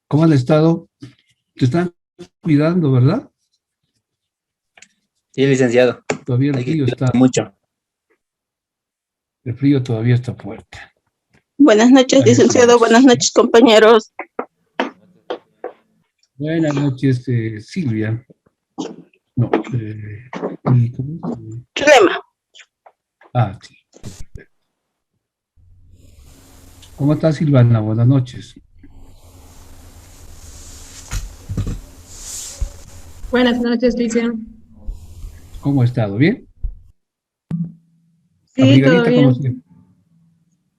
¿Cómo han estado? Te están cuidando, ¿verdad? Sí, licenciado. Todavía Hay que cuidarse mucho. el frío todavía está fuerte. Buenas noches, Ahí licenciado. estamos. Buenas noches, compañeros. Buenas noches, Silvia. No, ¿y cómo es? Chulema. Sí. ¿Cómo está Silvana? Buenas noches. Buenas noches, Licia. ¿Cómo ha estado? ¿Bien? Sí, todo Abrigadita como bien. siempre.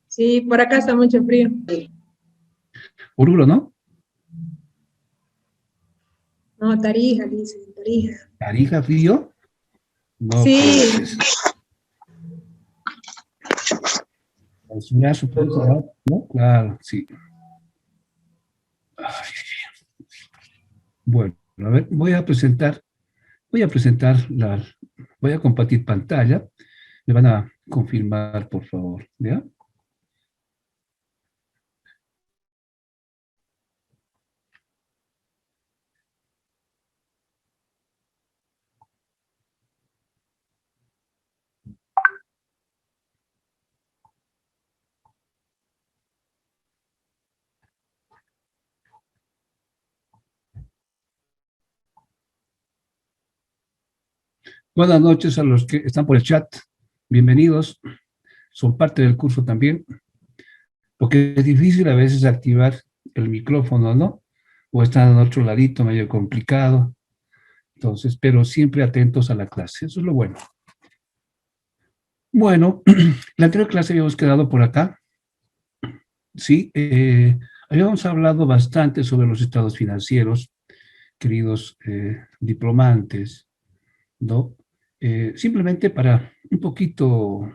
Sí, por acá está mucho frío. Oruro, ¿no? No, Tarija, Licia, Tarija. ¿Tarija frío? No, Sí. pues. Es un brazo, pues, ¿no? Claro, sí. Ay. Bueno, a ver, voy a compartir pantalla. Me van a confirmar, por favor, ¿ya? Buenas noches a los que están por el chat. Bienvenidos. Son parte del curso también. Porque es difícil a veces activar el micrófono, ¿no? O están en otro ladito, medio complicado. Entonces, pero siempre atentos a la clase. Eso es lo bueno. Bueno, la anterior clase habíamos quedado por acá. Sí, habíamos hablado bastante sobre los estados financieros, queridos diplomantes, ¿no? Simplemente para un poquito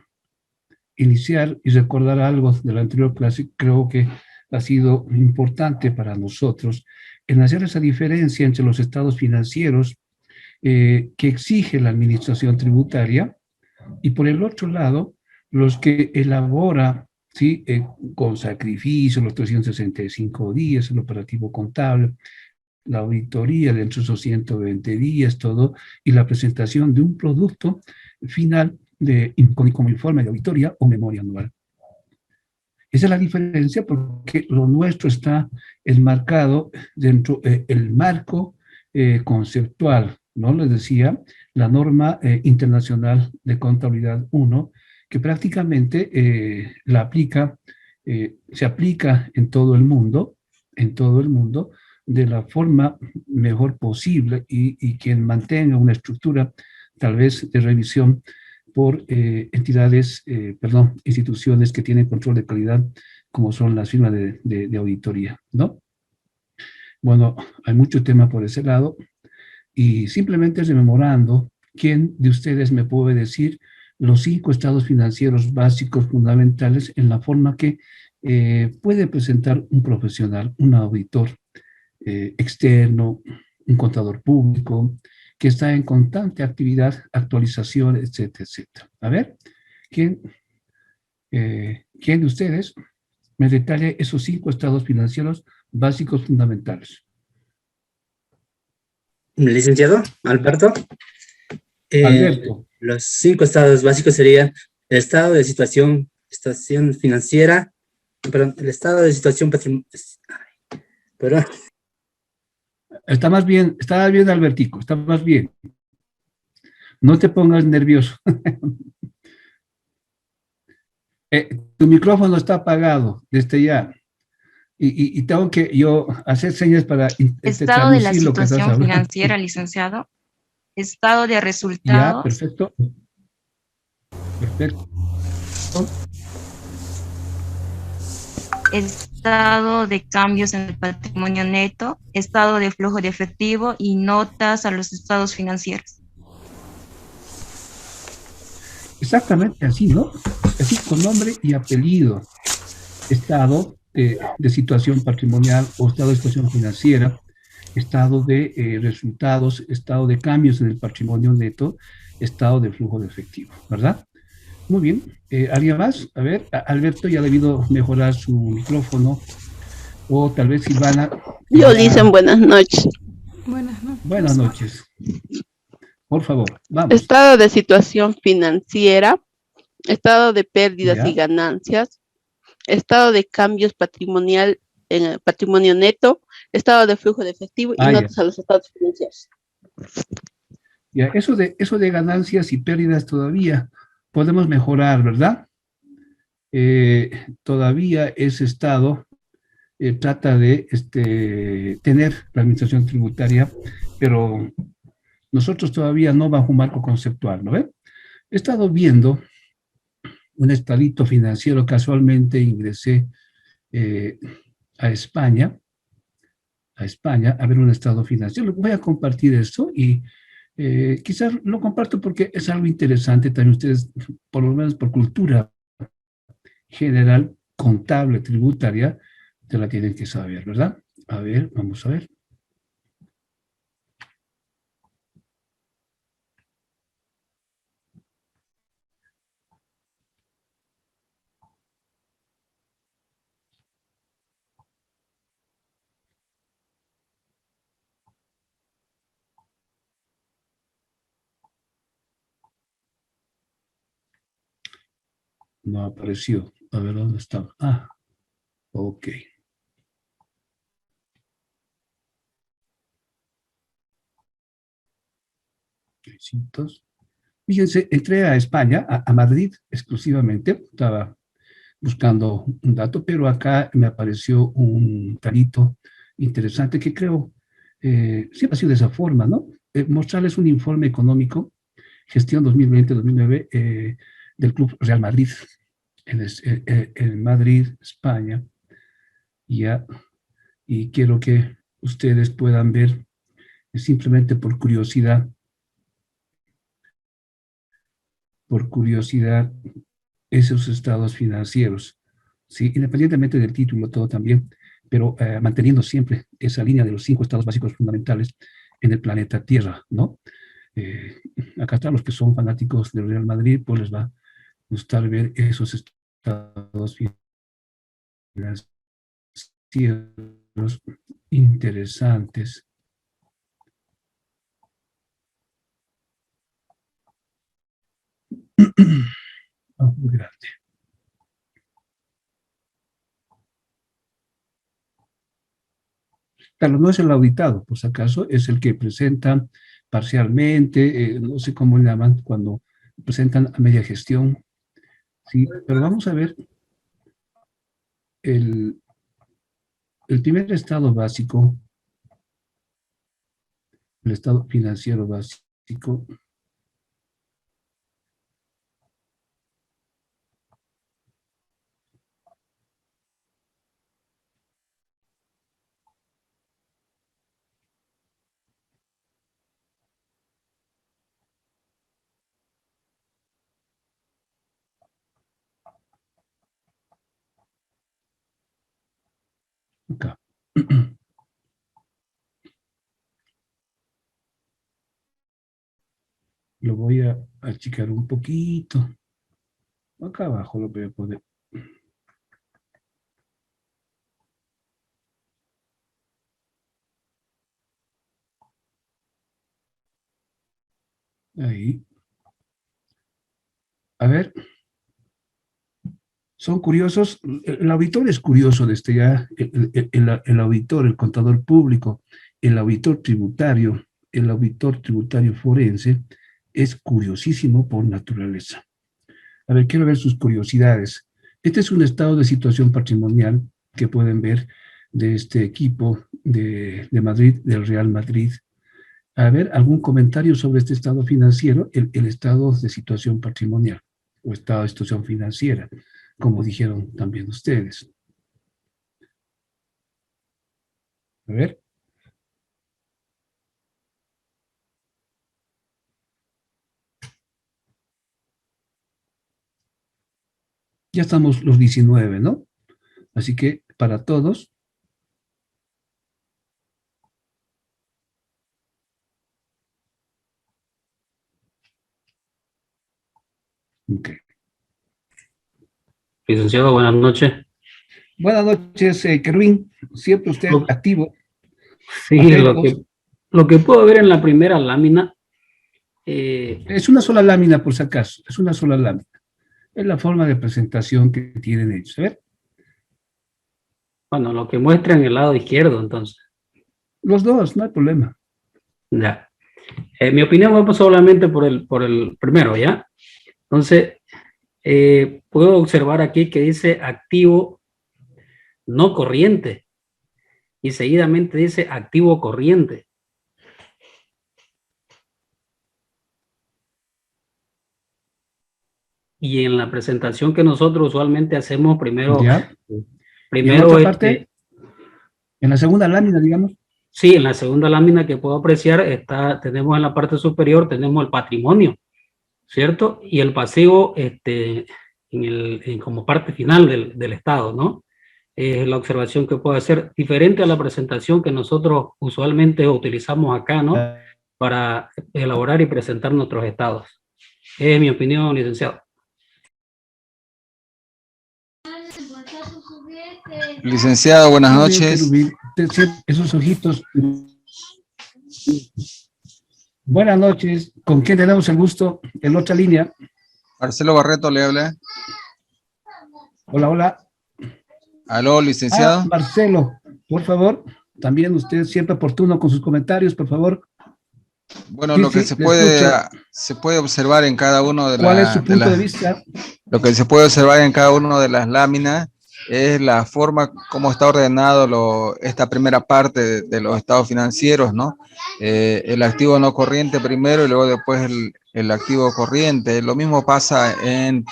iniciar y recordar algo de la anterior clase, creo que ha sido importante para nosotros en hacer esa diferencia entre los estados financieros que exige la administración tributaria y por el otro lado, los que elabora, ¿sí? Con sacrificio, los 365 días, el operativo contable, la auditoría dentro de esos 120 días, todo, y la presentación de un producto final como informe de auditoría o memoria anual. Esa es la diferencia porque lo nuestro está enmarcado dentro del marco conceptual, ¿no? Les decía, la norma internacional de contabilidad 1, que prácticamente se aplica en todo el mundo, de la forma mejor posible y quien mantenga una estructura tal vez de revisión por instituciones que tienen control de calidad, como son las firmas de auditoría, ¿no? Bueno, hay mucho tema por ese lado, y simplemente rememorando, ¿quién de ustedes me puede decir los 5 estados financieros básicos fundamentales en la forma que puede presentar un profesional, un auditor externo, un contador público, que está en constante actividad, actualización, etcétera, etcétera? A ver, ¿quién de ustedes me detalle esos 5 estados financieros básicos fundamentales? Licenciado Alberto, Alberto. los 5 estados básicos serían el estado de situación financiera, perdón, el estado de situación patrimonial. Está más bien, Albertico, está más bien. No te pongas nervioso. Tu micrófono está apagado desde ya. Y tengo que yo hacer señas para Estado de la traducir lo que estás situación hablando. financiera, licenciado. Estado de Ya, resultados. perfecto. Perfecto. Estado de cambios en el patrimonio neto. Estado de flujo de efectivo y notas a los estados financieros. Exactamente así, ¿no? Así, con nombre y apellido. Estado de situación patrimonial o estado de situación financiera, estado de resultados, estado de cambios en el patrimonio neto, estado de flujo de efectivo, ¿verdad? Muy bien. ¿Alguien más? A ver, Alberto ya ha debido mejorar su micrófono. O tal vez Silvana. Yo, Lisen, buenas noches. Buenas noches. Buenas noches. Por favor, vamos. Estado de situación financiera, estado de pérdidas Ya. y ganancias, estado de cambios patrimonial en el patrimonio neto, estado de flujo de efectivo y Ya. notas a los estados financieros. Ya, eso de ganancias y pérdidas todavía podemos mejorar, ¿verdad? Todavía ese estado trata de tener la administración tributaria, pero nosotros todavía no bajo un marco conceptual, ¿no ve? He estado viendo un estadito financiero, casualmente ingresé eh, a España, a ver un estado financiero. Voy a compartir esto y quizás lo comparto porque es algo interesante también ustedes, por lo menos por cultura general, contable, tributaria, te la tienen que saber, ¿verdad? A ver, vamos a ver. No apareció. A ver, ¿dónde está? Ah, ok. Besitos. Fíjense, entré a España, a Madrid exclusivamente, estaba buscando un dato, pero acá me apareció un tarito interesante que creo siempre ha sido de esa forma, ¿no? Mostrarles un informe económico, gestión 2020-2009 del Club Real Madrid, en Madrid, España, ya, y quiero que ustedes puedan ver simplemente por curiosidad, esos estados financieros, ¿sí? Independientemente del título, todo también, pero manteniendo siempre esa línea de los 5 estados básicos fundamentales en el planeta Tierra, ¿no? Acá están los que son fanáticos del Real Madrid, pues les va a gustar ver esos estados financieros interesantes. Oh, muy grande. Claro, no es el auditado, por si acaso, es el que presenta parcialmente, no sé cómo le llaman, cuando presentan a media gestión, sí, pero vamos a ver el, el primer estado básico, el estado financiero básico. Acá. Lo voy a achicar un poquito. Acá abajo lo voy a poner. Ahí. A ver, son curiosos. El auditor es curioso desde ya. El auditor, el contador público, el auditor tributario forense, es curiosísimo por naturaleza. A ver, quiero ver sus curiosidades. Este es un estado de situación patrimonial que pueden ver de este equipo de Madrid, del Real Madrid. A ver, ¿algún comentario sobre este estado financiero? El estado de situación patrimonial o estado de situación financiera, como dijeron también ustedes. A ver. Ya estamos los 19, ¿no? Así que para todos. Ok. Licenciado, buenas noches. Buenas noches, Kerwin. Siempre usted Lo- activo. Sí, lo que puedo ver en la primera lámina, Es una sola lámina, por si acaso. Es una sola lámina. Es la forma de presentación que tienen ellos. A ver, bueno, lo que muestra en el lado izquierdo, entonces, los dos, no hay problema. ya. Mi opinión va solamente por el primero, ¿ya? Entonces, puedo observar aquí que dice activo no corriente y seguidamente dice activo corriente. Y en la presentación que nosotros usualmente hacemos, ¿Ya? ¿Y en primero otra parte? En la segunda lámina, digamos. sí, en la segunda lámina que puedo apreciar tenemos en la parte superior, tenemos el patrimonio, ¿cierto? Y el pasivo como parte final del Estado, ¿no? Es la observación que puedo hacer, diferente a la presentación que nosotros usualmente utilizamos acá, ¿no? Para elaborar y presentar nuestros estados. Es mi opinión, licenciado. Licenciado, buenas Muy bien, noches. Kerwin. Esos ojitos. Buenas noches. ¿Con quién tenemos el gusto? En otra línea. Marcelo Barreto le habla. Hola, hola. Aló, licenciado. Marcelo, por favor. También usted siempre oportuno con sus comentarios, por favor. Bueno, Sí, lo que sí, se puede observar en cada uno de ¿Cuál es su punto de las vista? lo que se puede observar en cada una de las láminas es la forma como está ordenado esta primera parte de los estados financieros, ¿no? El activo no corriente primero y luego después el activo corriente. Lo mismo pasa en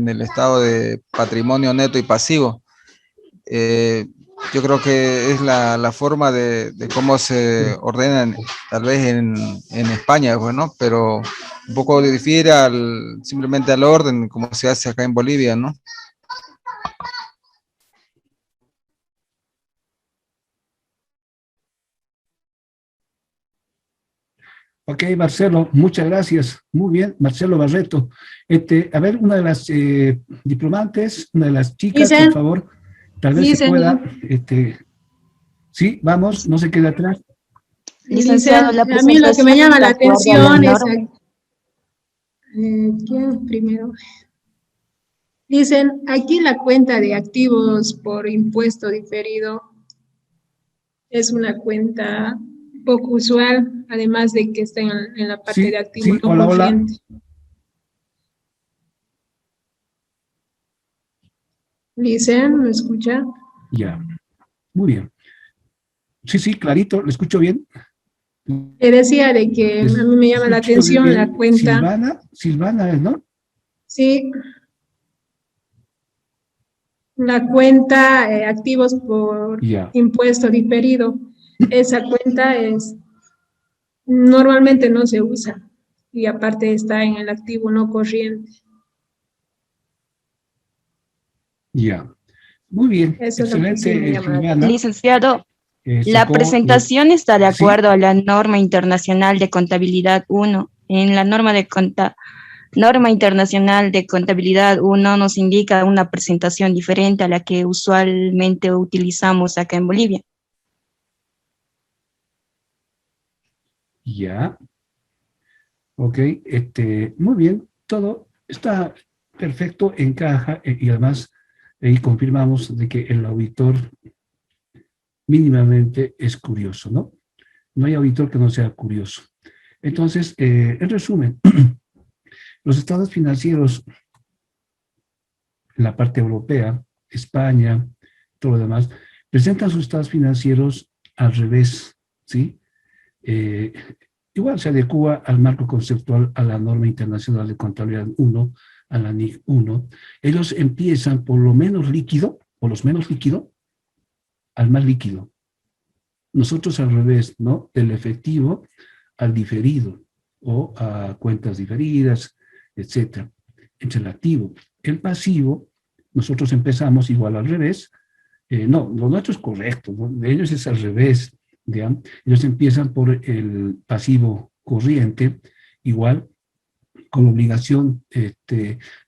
el estado de patrimonio neto y pasivo. Yo creo que es la forma de cómo se ordenan, tal vez en España, bueno, pero un poco difiere simplemente al orden como se hace acá en Bolivia, ¿no? Ok, Marcelo, muchas gracias. Muy bien, Marcelo Barreto. A ver, una de las diplomantes, una de las chicas, por Dicen, favor, tal vez se dicen, pueda. Sí, vamos, no se quede atrás. Licenciado, la a mí lo que me presentación llama de la acuerdo a la atención es, norma. ¿quién primero? Dicen, aquí la cuenta de activos por impuesto diferido es una cuenta poco usual, además de que está en la parte de Sí, activo sí, no hola, hola. corriente. Dicen, ¿me escucha? Ya, muy bien. Sí, sí, clarito, ¿le escucho bien? Le decía de que a mí me llama la Escucho atención la bien. cuenta, Silvana, ¿no? sí, la cuenta activos por Ya, impuesto diferido. Esa cuenta normalmente no se usa y aparte está en el activo no corriente. ya. Muy bien, Eso es lo que sí me excelente, llama la Silvana. atención. Licenciado, la Sacó presentación está de sí, acuerdo a la norma internacional de contabilidad 1. En la norma internacional de contabilidad 1 nos indica una presentación diferente a la que usualmente utilizamos acá en Bolivia. ya. Ok, muy bien, todo está perfecto, encaja y además ahí confirmamos de que el auditor mínimamente es curioso, ¿no? No hay auditor que no sea curioso. Entonces, en resumen, los estados financieros en la parte europea, España, todo lo demás, presentan sus estados financieros al revés, ¿sí? Eh, Igual se adecua al marco conceptual, a la norma internacional de contabilidad 1, a la NIC 1. Ellos empiezan por lo menos líquido, al más líquido. Nosotros al revés, ¿no? Del efectivo al diferido o a cuentas diferidas, etcétera. Entre el activo. El pasivo, nosotros empezamos igual al revés. No, lo nuestro es correcto, ¿no? De ellos es al revés. ¿Ya? Ellos empiezan por el pasivo corriente, igual con obligación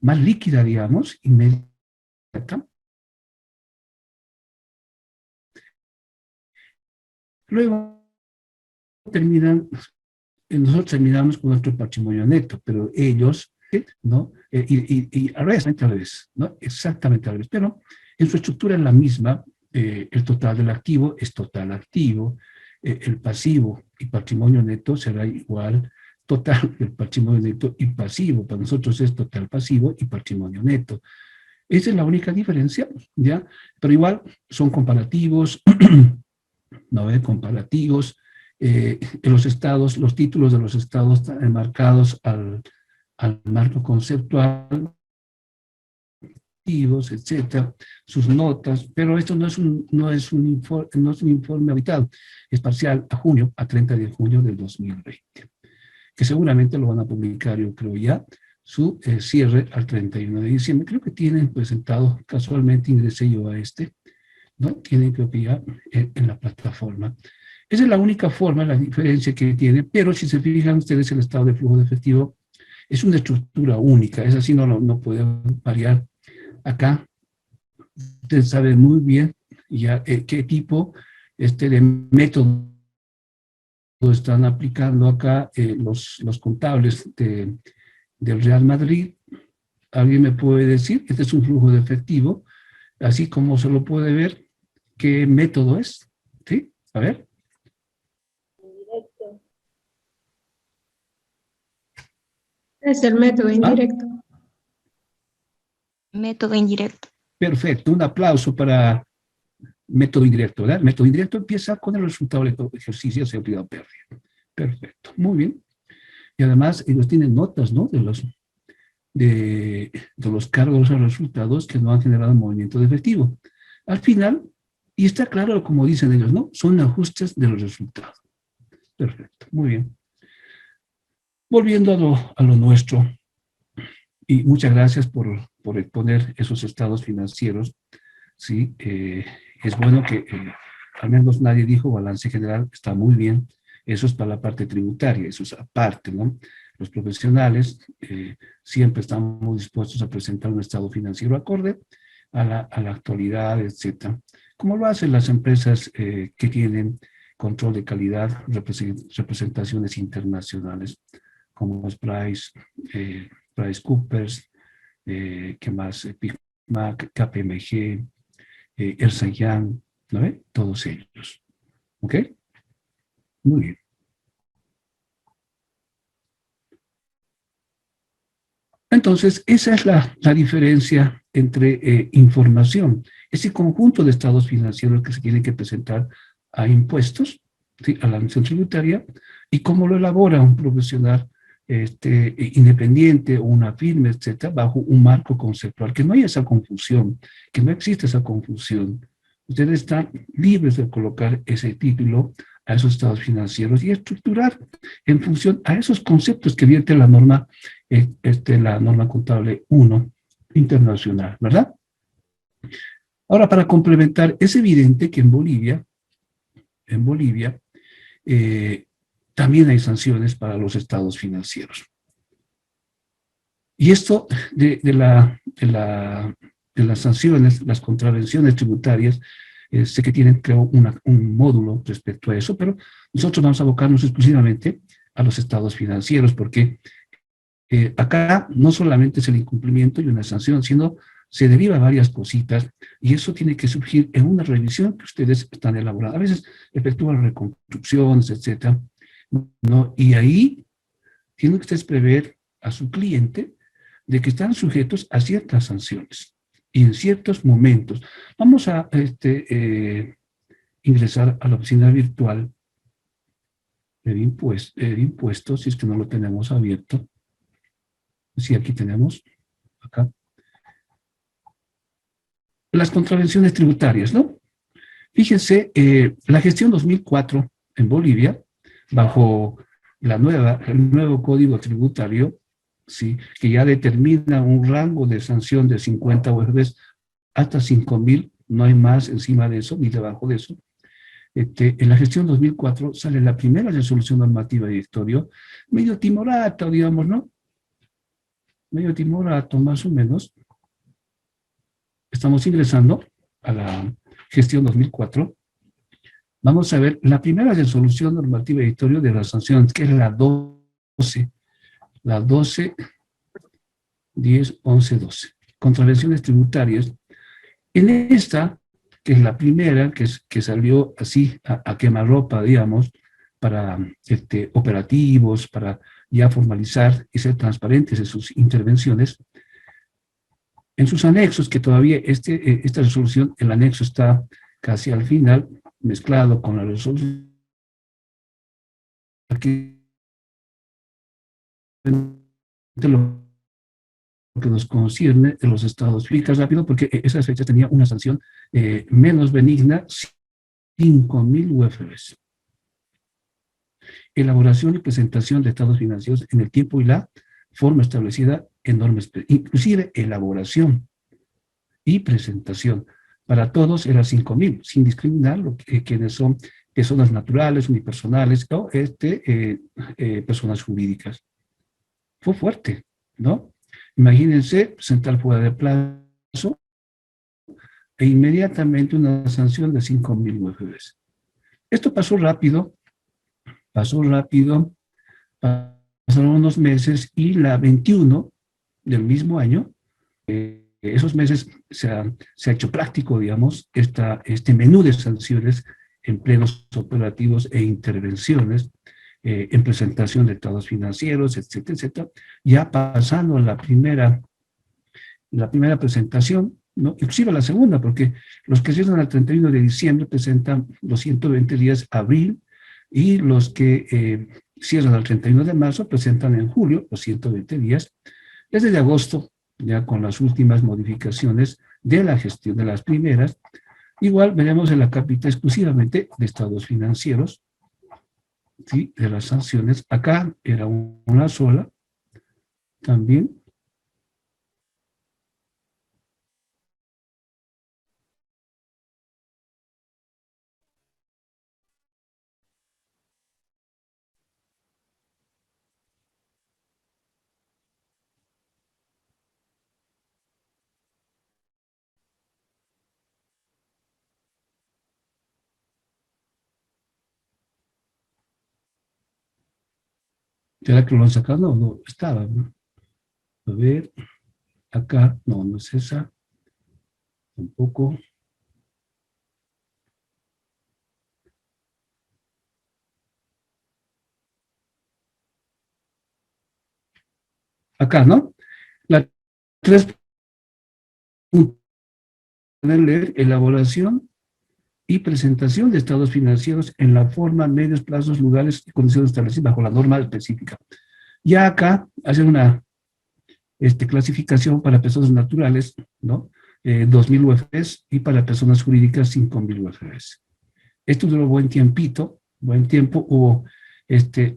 más líquida, digamos, inmediata, Luego nosotros terminamos con nuestro patrimonio neto, pero ellos, ¿no? Y al revés, ¿no? Exactamente al revés, pero en su estructura es la misma. El total del activo es total activo, el pasivo y patrimonio neto será igual total del patrimonio neto y pasivo. Para nosotros es total pasivo y patrimonio neto. Esa es la única diferencia, ¿ya? Pero igual son comparativos, ¿no? Comparativos. En los estados, los títulos de los estados están enmarcados al marco conceptual, etcétera, sus notas, pero esto no es un informe habitual, es parcial a 30 de junio del 2020, que seguramente lo van a publicar, yo creo ya, su cierre al 31 de diciembre. Creo que tienen presentado, casualmente ingresé yo a ¿no? Tienen que ya en la plataforma. Esa es la única forma, la diferencia que tiene, pero si se fijan ustedes, el estado de flujo de efectivo es una estructura única, es así, no puede variar. Acá, ustedes saben muy bien ya qué tipo de método están aplicando acá los contables del Real Madrid. ¿Alguien me puede decir? Este es un flujo de efectivo, así como se lo puede ver, ¿qué método es? ¿Sí? A ver. Es el método indirecto. Método indirecto. Perfecto, un aplauso para método indirecto, ¿verdad? Método indirecto empieza con el resultado del ejercicio, se ha olvidado pérdida. Perfecto, muy bien. Y además ellos tienen notas, ¿no? De los cargos a resultados que no han generado movimiento de efectivo. Al final, y está claro como dicen ellos, ¿no? Son ajustes de los resultados. Perfecto, muy bien. Volviendo a lo nuestro, y muchas gracias por exponer esos estados financieros, ¿sí? Es bueno que al menos nadie dijo balance general, está muy bien, eso es para la parte tributaria, eso es aparte, ¿no? Los profesionales siempre estamos dispuestos a presentar un estado financiero acorde a la actualidad, etcétera, como lo hacen las empresas que tienen control de calidad, representaciones internacionales, como es PricewaterhouseCoopers, ¿qué más? PICMAC, KPMG, Ernst & Young, ¿no ve? Todos ellos. ¿Ok? Muy bien. Entonces, esa es la diferencia entre información, ese conjunto de estados financieros que se tienen que presentar a impuestos, ¿sí? A la administración tributaria, y cómo lo elabora un profesional independiente o una firma, etcétera, bajo un marco conceptual, que no haya esa confusión, que no existe esa confusión. Ustedes están libres de colocar ese título a esos estados financieros y estructurar en función a esos conceptos que vierte la norma contable 1 internacional, ¿verdad? Ahora, para complementar, es evidente que en Bolivia, también hay sanciones para los estados financieros. Y esto de las sanciones, las contravenciones tributarias, sé que tienen, creo, un módulo respecto a eso, pero nosotros vamos a abocarnos exclusivamente a los estados financieros, porque acá no solamente es el incumplimiento y una sanción, sino se deriva varias cositas, y eso tiene que surgir en una revisión que ustedes están elaborando. A veces efectúan reconstrucciones, etcétera, ¿no? Y ahí tienen que ustedes prever a su cliente de que están sujetos a ciertas sanciones y en ciertos momentos. Vamos a ingresar a la oficina virtual de impuestos, si es que no lo tenemos abierto. Sí, aquí tenemos, acá. Las contravenciones tributarias, ¿no? Fíjense, la gestión 2004 en Bolivia, bajo el nuevo código tributario, ¿sí? Que ya determina un rango de sanción de 50 UFs hasta 5.000, no hay más encima de eso, ni debajo de eso. En la gestión 2004 sale la primera resolución normativa de directorio, medio timorato, digamos, ¿no? Medio timorato, más o menos. Estamos ingresando a la gestión 2004 Vamos a ver la primera resolución normativa editorial de las sanciones, que es la 12, 10, 11, 12. Contravenciones tributarias. En esta, que es la primera, que salió así a quemarropa, digamos, para operativos, para ya formalizar y ser transparentes en sus intervenciones, en sus anexos, que todavía esta resolución, el anexo está casi al final, mezclado con la resolución, aquí lo que nos concierne de los estados. Explica rápido porque esas fechas tenía una sanción menos benigna, 5.000 UFBs. Elaboración y presentación de estados financieros en el tiempo y la forma establecida en normas, inclusive elaboración y presentación. Para todos era 5.000, sin discriminar quienes son personas naturales, unipersonales o personas jurídicas. Fue fuerte, ¿no? Imagínense presentar fuera de plazo e inmediatamente una sanción de 5.000 UFBs. Esto pasó rápido, pasaron unos meses y la 21 del mismo año, esos meses se ha hecho práctico, digamos, este menú de sanciones en plenos operativos e intervenciones, en presentación de estados financieros, etcétera, etcétera, ya pasando la primera presentación, ¿no? Inclusive la segunda, porque los que cierran al 31 de diciembre presentan los 120 días abril, y los que cierran al 31 de marzo presentan en julio los 120 días, desde agosto, ya con las últimas modificaciones de la gestión de las primeras. Igual veremos en la capita exclusivamente de estados financieros, ¿sí? De las sanciones. Acá era una sola, también. ¿Será que lo han sacado? No, no estaba, ¿no? A ver, acá, no, no es esa, tampoco. Acá, ¿no? La 3, leer, elaboración y presentación de estados financieros en la forma, medios, plazos, lugares y condiciones establecidas bajo la norma específica. Ya acá hacen una clasificación para personas naturales, ¿no? 2.000 UFBs, y para personas jurídicas 5.000 UFBs. Esto duró buen tiempito, buen tiempo, hubo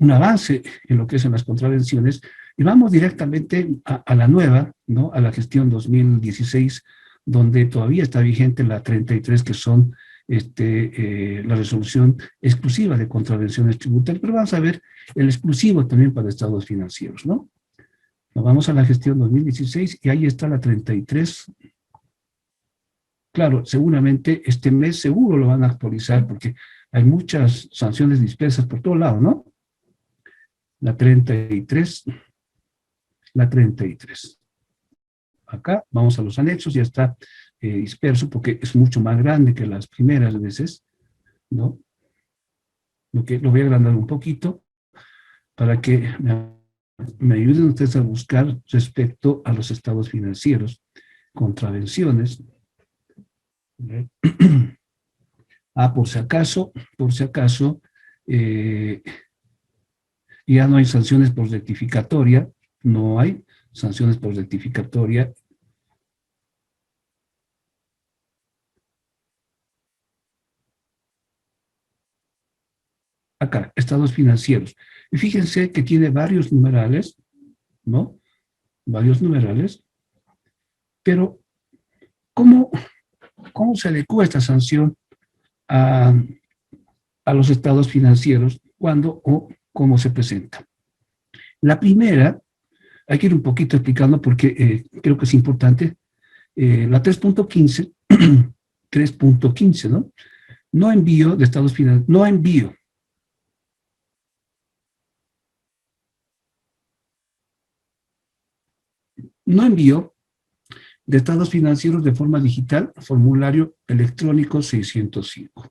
un avance en lo que son las contravenciones, y vamos directamente a la nueva, ¿no? A la gestión 2016, donde todavía está vigente la 33, que son la resolución exclusiva de contravenciones tributarias, pero vamos a ver el exclusivo también para estados financieros, ¿no? Nos vamos a la gestión 2016 y ahí está la 33. Claro, seguramente este mes seguro lo van a actualizar porque hay muchas sanciones dispersas por todo lado, ¿no? La 33. La 33. Acá vamos a los anexos, ya está disperso porque es mucho más grande que las primeras veces, ¿no? Lo voy a agrandar un poquito para que me ayuden ustedes a buscar respecto a los estados financieros, contravenciones. Por si acaso, ya no hay sanciones por rectificatoria, no hay sanciones por rectificatoria. Acá, estados financieros. Y fíjense que tiene varios numerales, ¿no? Varios numerales. Pero, ¿cómo se adecua esta sanción a los estados financieros? ¿Cuándo o cómo se presenta? La primera, hay que ir un poquito explicando porque creo que es importante. La 3.15, 3.15, ¿no? No envío de estados financieros, no envío. No envío de estados financieros de forma digital, formulario electrónico 605.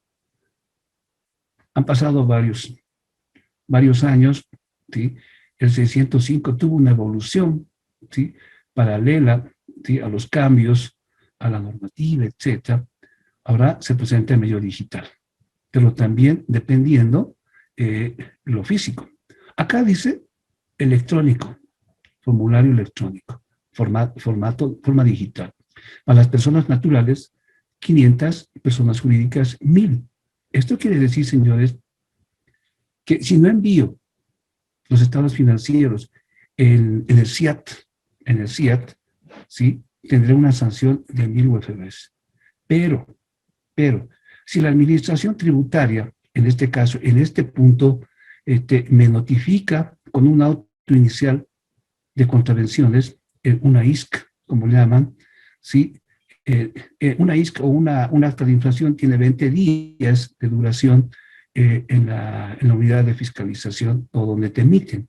Han pasado varios años, ¿sí? El 605 tuvo una evolución, ¿sí? Paralela, ¿sí? A los cambios, a la normativa, etc. Ahora se presenta en medio digital, pero también dependiendo lo físico. Acá dice electrónico, formulario electrónico, forma digital. Para las personas naturales, 500, personas jurídicas, 1000. Esto quiere decir, señores, que si no envío los estados financieros en el CIAT, ¿sí? Tendré una sanción de 1000 UFBs. Pero, si la administración tributaria, en este caso, en este punto, me notifica con un auto inicial de contravenciones, una ISC, como le llaman, ¿sí? Una ISC o un acta de infracción tiene 20 días de duración en la unidad de fiscalización o donde te emiten.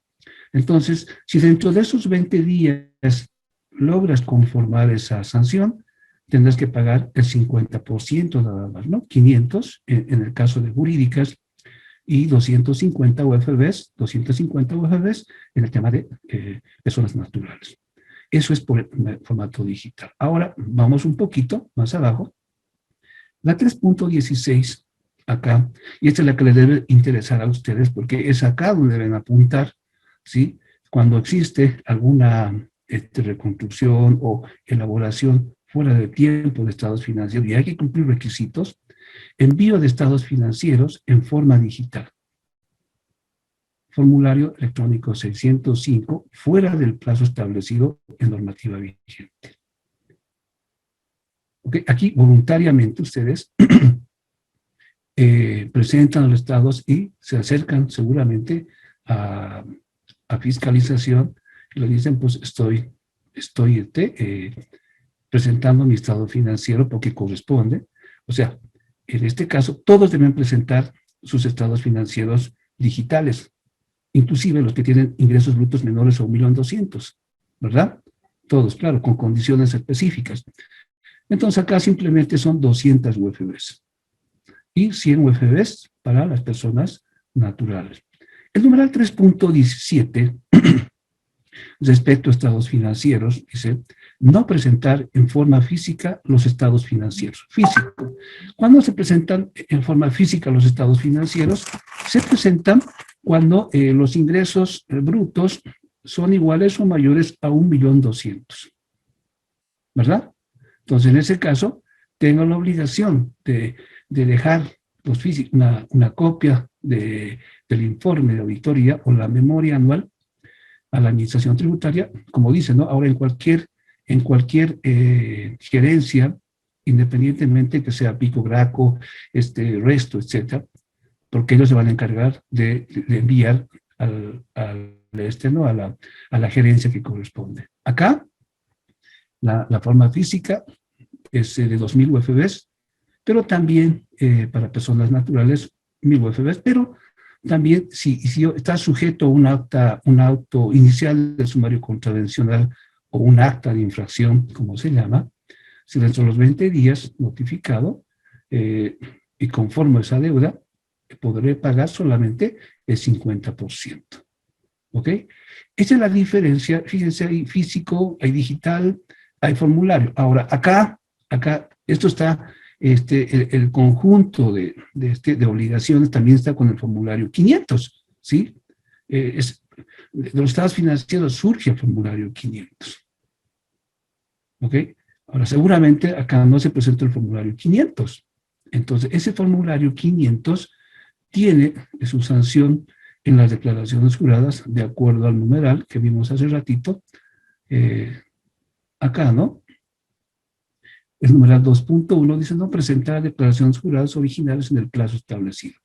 Entonces, si dentro de esos 20 días logras conformar esa sanción, tendrás que pagar el 50% nada más, ¿no? 500 en el caso de jurídicas y 250 UFBs en el tema de personas naturales. Eso es por el formato digital. Ahora vamos un poquito más abajo. La 3.16 acá, y esta es la que les debe interesar a ustedes porque es acá donde deben apuntar, ¿sí? Cuando existe alguna reconstrucción o elaboración fuera de tiempo de estados financieros y hay que cumplir requisitos, envío de estados financieros en forma digital. Formulario electrónico 605 fuera del plazo establecido en normativa vigente. Okay, aquí voluntariamente ustedes presentan los estados y se acercan seguramente a fiscalización y le dicen, pues estoy presentando mi estado financiero porque corresponde. O sea, en este caso, todos deben presentar sus estados financieros digitales, inclusive los que tienen ingresos brutos menores a 1.200.000, ¿verdad? Todos, claro, con condiciones específicas. Entonces acá simplemente son 200 UFBs y 100 UFBs para las personas naturales. El numeral 3.17, respecto a estados financieros, dice, no presentar en forma física los estados financieros. Físico. Cuando se presentan en forma física los estados financieros, se presentan cuando los ingresos brutos son iguales o mayores a 1.200.000. ¿Verdad? Entonces, en ese caso, tengo la obligación de dejar los físicos, una copia del informe de auditoría o la memoria anual a la administración tributaria, como dice, ¿no? Ahora en cualquier gerencia, independientemente que sea Pico, Graco, Resto, etcétera, porque ellos se van a encargar de enviar ¿no? a la gerencia que corresponde. Acá, la forma física es de 2.000 UFBs, pero también para personas naturales 1.000 UFBs, pero también si está sujeto a un auto inicial de sumario contravencional o un acta de infracción, como se llama, si dentro de los 20 días notificado y conforme a esa deuda, podré pagar solamente el 50%. ¿Ok? Esa es la diferencia. Fíjense, hay físico, hay digital, hay formulario. Ahora, acá esto está, el conjunto de obligaciones también está con el formulario 500, ¿sí? De los estados financieros surge el formulario 500. ¿Ok? Ahora, seguramente acá no se presenta el formulario 500. Entonces, ese formulario 500 tiene su sanción en las declaraciones juradas de acuerdo al numeral que vimos hace ratito, acá, ¿no? El numeral 2.1 dice no presentar declaraciones juradas originales en el plazo establecido.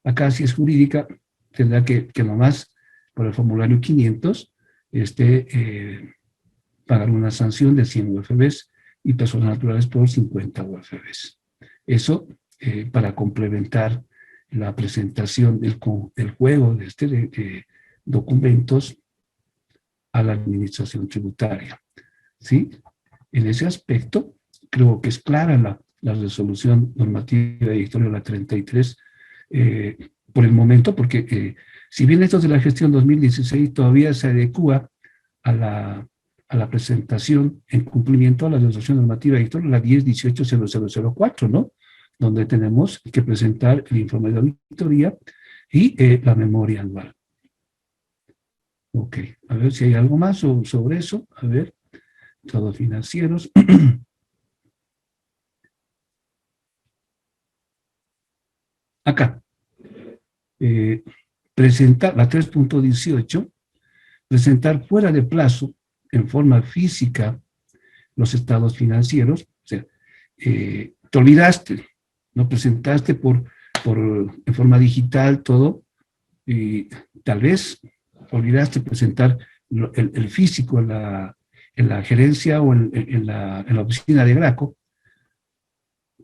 Acá, si es jurídica, tendrá que nomás, por el formulario 500, pagar una sanción de 100 UFBs y personas naturales por 50 UFBs. Eso para complementar la presentación del juego de documentos a la administración tributaria. ¿Sí? En ese aspecto, creo que es clara la resolución normativa editorial la 33 por el momento, porque si bien esto es de la gestión 2016, todavía se adecúa a la presentación en cumplimiento a la resolución normativa editorial la 10-18-0004, ¿no? Donde tenemos que presentar el informe de auditoría y la memoria anual. Ok, a ver si hay algo más sobre eso. A ver, estados financieros. Acá. Presentar la 3.18, presentar fuera de plazo, en forma física, los estados financieros. O sea, te olvidaste, no presentaste en forma digital todo, y tal vez olvidaste presentar el físico en la gerencia o en la oficina de Graco.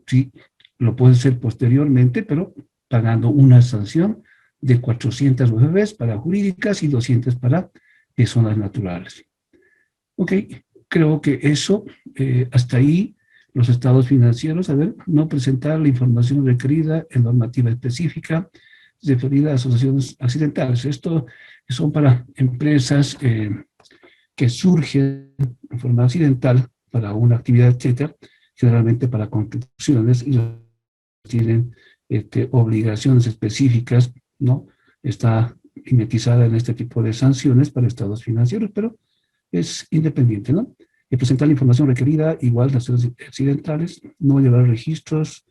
Sí, lo puedes hacer posteriormente, pero pagando una sanción de 400 UFBs para jurídicas y 200 para personas naturales. Ok, creo que eso, hasta ahí, los estados financieros, a ver, no presentar la información requerida en normativa específica referida a asociaciones accidentales. Esto son para empresas que surgen en forma accidental para una actividad, etcétera, generalmente para construcciones, y tienen obligaciones específicas, ¿no? Está mimetizada en este tipo de sanciones para estados financieros, pero es independiente, ¿no? Y presentar la información requerida, igual las accidentales, no llevar registros,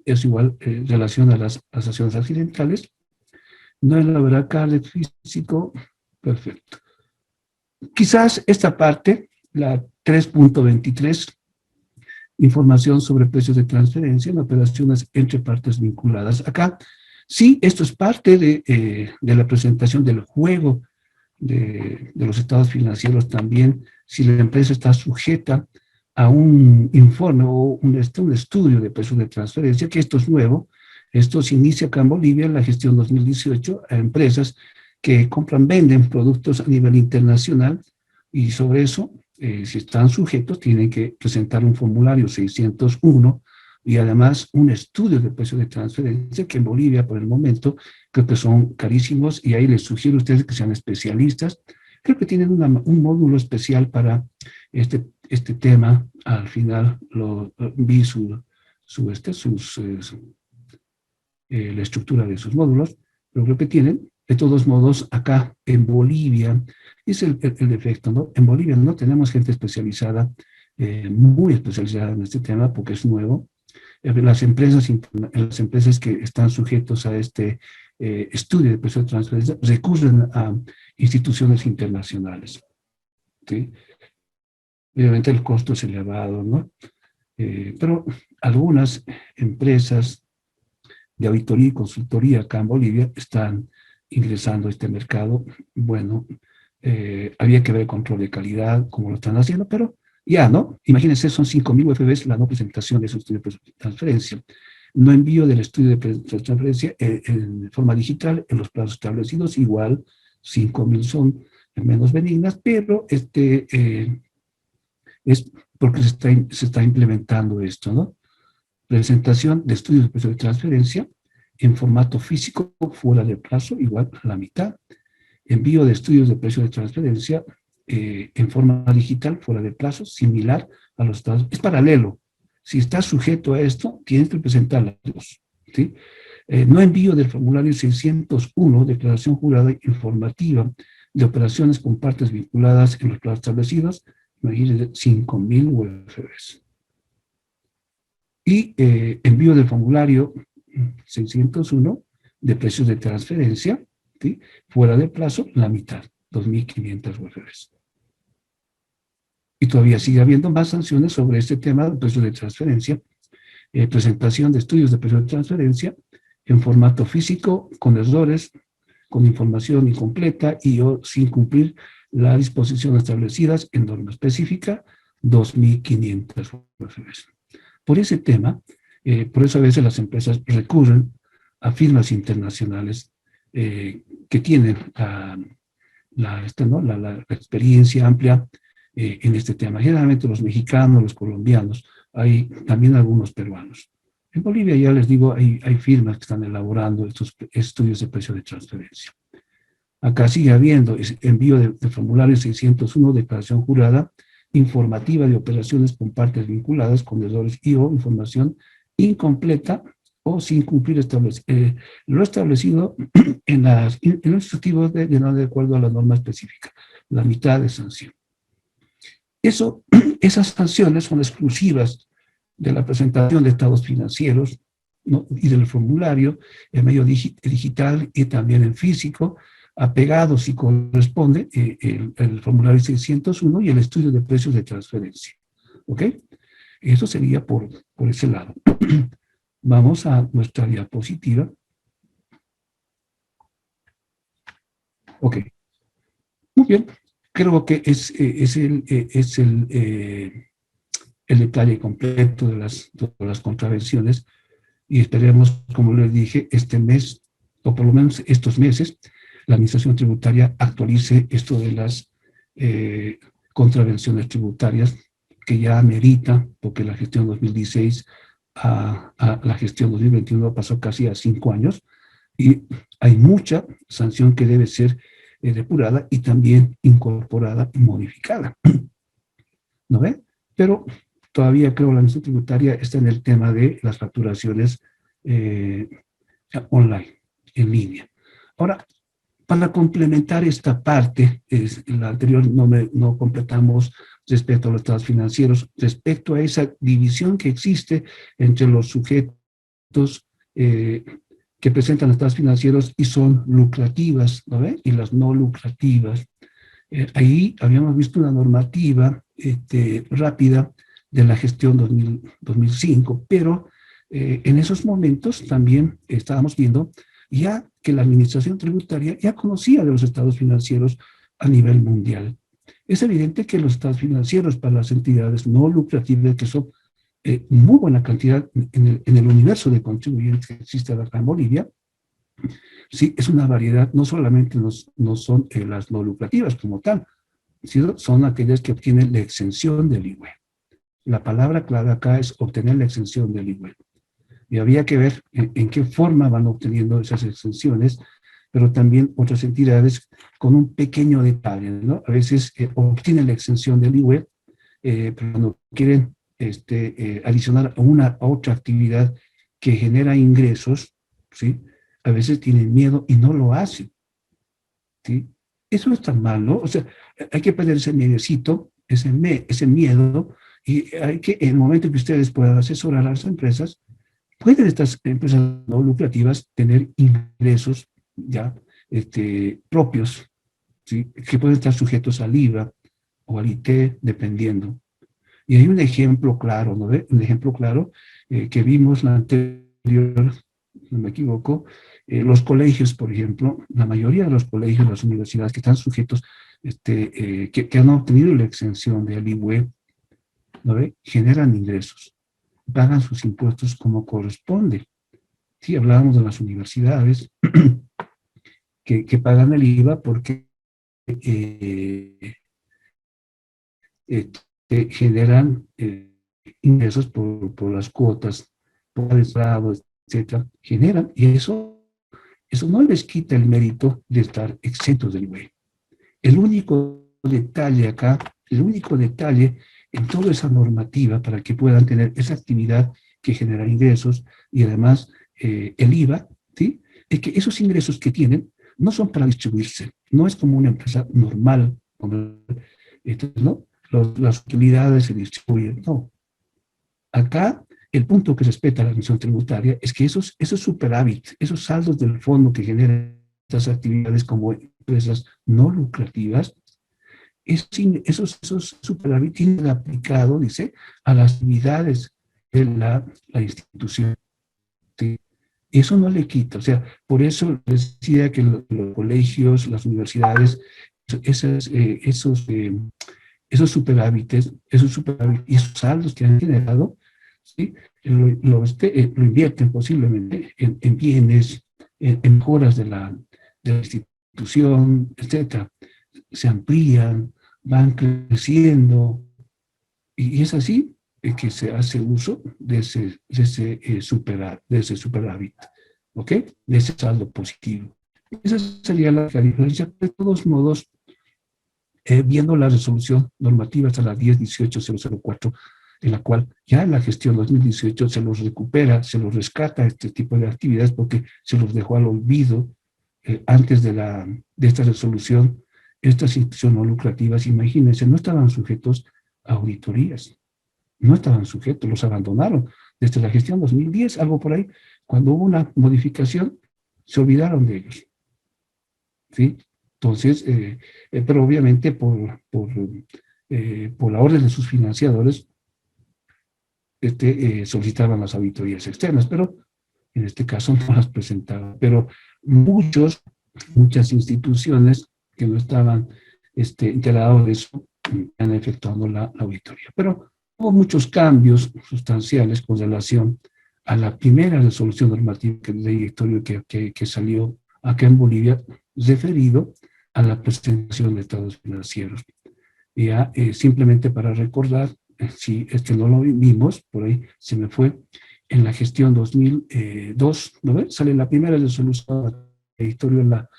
es igual relación a las asociaciones accidentales, no elaborar carnet físico, perfecto. Quizás esta parte, la 3.23, información sobre precios de transferencia en operaciones entre partes vinculadas. Acá, sí, esto es parte de la presentación del juego de los estados financieros también, si la empresa está sujeta a un informe o un estudio de precios de transferencia, que esto es nuevo. Esto se inicia acá en Bolivia en la gestión 2018 a empresas que venden productos a nivel internacional, y sobre eso, si están sujetos, tienen que presentar un formulario 601 y además un estudio de precios de transferencia, que en Bolivia por el momento creo que son carísimos, y ahí les sugiero a ustedes que sean especialistas. Creo que tienen un módulo especial para este tema. Al final vi la estructura de sus módulos, pero creo que tienen. De todos modos, acá en Bolivia, es el defecto, ¿no? En Bolivia no tenemos gente especializada, muy especializada en este tema, porque es nuevo. Las empresas que están sujetos a este estudio de precios de transferencia recurren a instituciones internacionales, ¿sí? Obviamente el costo es elevado, ¿no? Pero algunas empresas de auditoría y consultoría acá en Bolivia están ingresando a este mercado. Bueno, había que ver el control de calidad, cómo lo están haciendo, pero ya, ¿no? Imagínense, son 5.000 UFBs la no presentación de su estudio de transferencia. No envío del estudio de transferencia en forma digital en los plazos establecidos, igual 5.000 son menos benignas, pero es porque se está implementando esto, ¿no? Presentación de estudios de precio de transferencia en formato físico fuera de plazo, igual a la mitad. Envío de estudios de precio de transferencia en forma digital fuera de plazo, similar a los estados. Es paralelo. Si estás sujeto a esto, tienes que presentar las dos, ¿sí? No envío del formulario 601, declaración jurada informativa de operaciones con partes vinculadas en los plazos establecidos, imagínense, 5.000 UFBs. Y envío del formulario 601 de precios de transferencia, ¿sí? Fuera de plazo, la mitad, 2.500 UFBs. Y todavía sigue habiendo más sanciones sobre este tema de precios de transferencia. Presentación de estudios de precios de transferencia en formato físico, con errores, con información incompleta y o sin cumplir las disposiciones establecidas en norma específica, 2.500 UFBs. Por ese tema, Por eso a veces las empresas recurren a firmas internacionales que tienen la experiencia amplia en este tema. Generalmente los mexicanos, los colombianos, hay también algunos peruanos. En Bolivia, ya les digo, hay firmas que están elaborando estos estudios de precio de transferencia. Acá sigue habiendo envío de formulario 601, declaración jurada, informativa de operaciones con partes vinculadas con errores o información incompleta o sin cumplir lo establecido en los instructivos de no de acuerdo a la norma específica, la mitad de sanción. Esas sanciones son exclusivas de la presentación de estados financieros, ¿no? Y del formulario en medio digital y también en físico, apegado si corresponde el formulario 601 y el estudio de precios de transferencia. ¿Ok? Eso sería por ese lado. Vamos a nuestra diapositiva. Ok. Muy bien. Creo que es el detalle completo de las contravenciones y esperemos, como les dije, este mes, o por lo menos estos meses, la Administración Tributaria actualice esto de las contravenciones tributarias que ya amerita, porque la gestión 2016 a la gestión 2021 pasó casi a 5 años y hay mucha sanción que debe ser depurada y también incorporada y modificada. ¿No ve? Pero todavía creo que la Administración Tributaria está en el tema de las facturaciones online, en línea. Ahora, para complementar esta parte, la anterior no completamos respecto a los estados financieros, respecto a esa división que existe entre los sujetos que presentan estados financieros y son lucrativas, ¿no ve? Y las no lucrativas. Ahí habíamos visto una normativa rápida de la gestión 2005, pero en esos momentos también estábamos viendo ya que la Administración Tributaria ya conocía de los estados financieros a nivel mundial. Es evidente que los estados financieros para las entidades no lucrativas, que son muy buena cantidad en el universo de contribuyentes que existe acá en Bolivia, sí, es una variedad, no solamente no son las no lucrativas como tal, sino son aquellas que obtienen la exención del IVA. La palabra clave acá es obtener la exención del IVA. Y había que ver en qué forma van obteniendo esas exenciones, pero también otras entidades con un pequeño detalle, ¿no? A veces obtienen la exención del IVA, pero cuando quieren adicionar a otra actividad que genera ingresos, ¿sí? A veces tienen miedo y no lo hacen, ¿sí? Eso no es tan mal, ¿no? O sea, hay que perder ese miedecito, ese miedo, y hay que, en el momento que ustedes puedan asesorar a las empresas, pueden estas empresas no lucrativas tener ingresos ya propios, ¿sí? Que pueden estar sujetos al IVA o al IT, dependiendo. Y hay un ejemplo claro, ¿no ve? Un ejemplo claro que vimos la anterior, no me equivoco, los colegios, por ejemplo, la mayoría de los colegios, las universidades que están sujetos, que han obtenido la exención del IVA, ¿no ve? Generan ingresos, pagan sus impuestos como corresponde. Sí, hablábamos de las universidades que pagan el IVA porque generan ingresos por las cuotas, por el grado, etcétera, generan, y eso no les quita el mérito de estar exentos del IVA. El único detalle acá, el único detalle en toda esa normativa para que puedan tener esa actividad que genera ingresos y además el IVA, ¿sí? Es que esos ingresos que tienen no son para distribuirse, no es como una empresa normal, ¿no? Las utilidades se distribuyen, no. Acá, el punto que respeta la Administración Tributaria es que esos superávit, esos saldos del fondo que generan estas actividades como empresas no lucrativas, esos superávit tienen aplicado, dice, a las actividades de la institución. ¿Sí? Eso no le quita, o sea, por eso les decía que los colegios, las universidades, esos superávites y esos saldos que han generado ¿sí? Lo invierten posiblemente en bienes, en mejoras de la institución, etcétera. Se amplían, van creciendo, y es así que se hace uso de ese superávit, ¿ok? De ese saldo positivo. Esa sería la diferencia. De todos modos, viendo la resolución normativa hasta la 10.18.004, en la cual ya en la gestión 2018 se los recupera, se los rescata este tipo de actividades porque se los dejó al olvido antes de esta resolución. Estas instituciones no lucrativas, imagínense, no estaban sujetos a auditorías, no estaban sujetos, los abandonaron desde la gestión 2010, algo por ahí. Cuando hubo una modificación, se olvidaron de ellos, ¿sí? Entonces, pero obviamente por la orden de sus financiadores, solicitaban las auditorías externas, pero en este caso no las presentaban. Pero muchas instituciones que no estaban enterados de eso, han efectuado la auditoría. Pero hubo muchos cambios sustanciales con relación a la primera resolución normativa de directorio que salió acá en Bolivia, referido a la presentación de estados financieros. Ya, simplemente para recordar, si no lo vimos, por ahí se me fue, en la gestión 2002, ¿no ves? Sale la primera resolución de directorio, la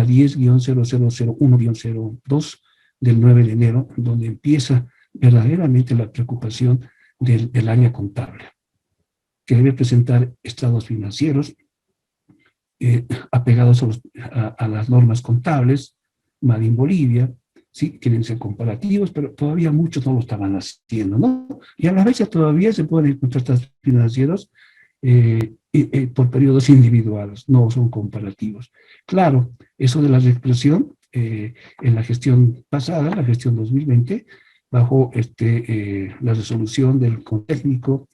10-0001-02 del 9 de enero, donde empieza verdaderamente la preocupación del área contable, que debe presentar estados financieros apegados a las normas contables, Made in Bolivia, sí, quieren ser comparativos, pero todavía muchos no lo estaban haciendo, ¿no? Y a la vez todavía se pueden encontrar estados financieros por periodos individuales, no son comparativos. Claro, eso de la reexpresión en la gestión pasada, la gestión 2020, bajo la resolución del Consejo Técnico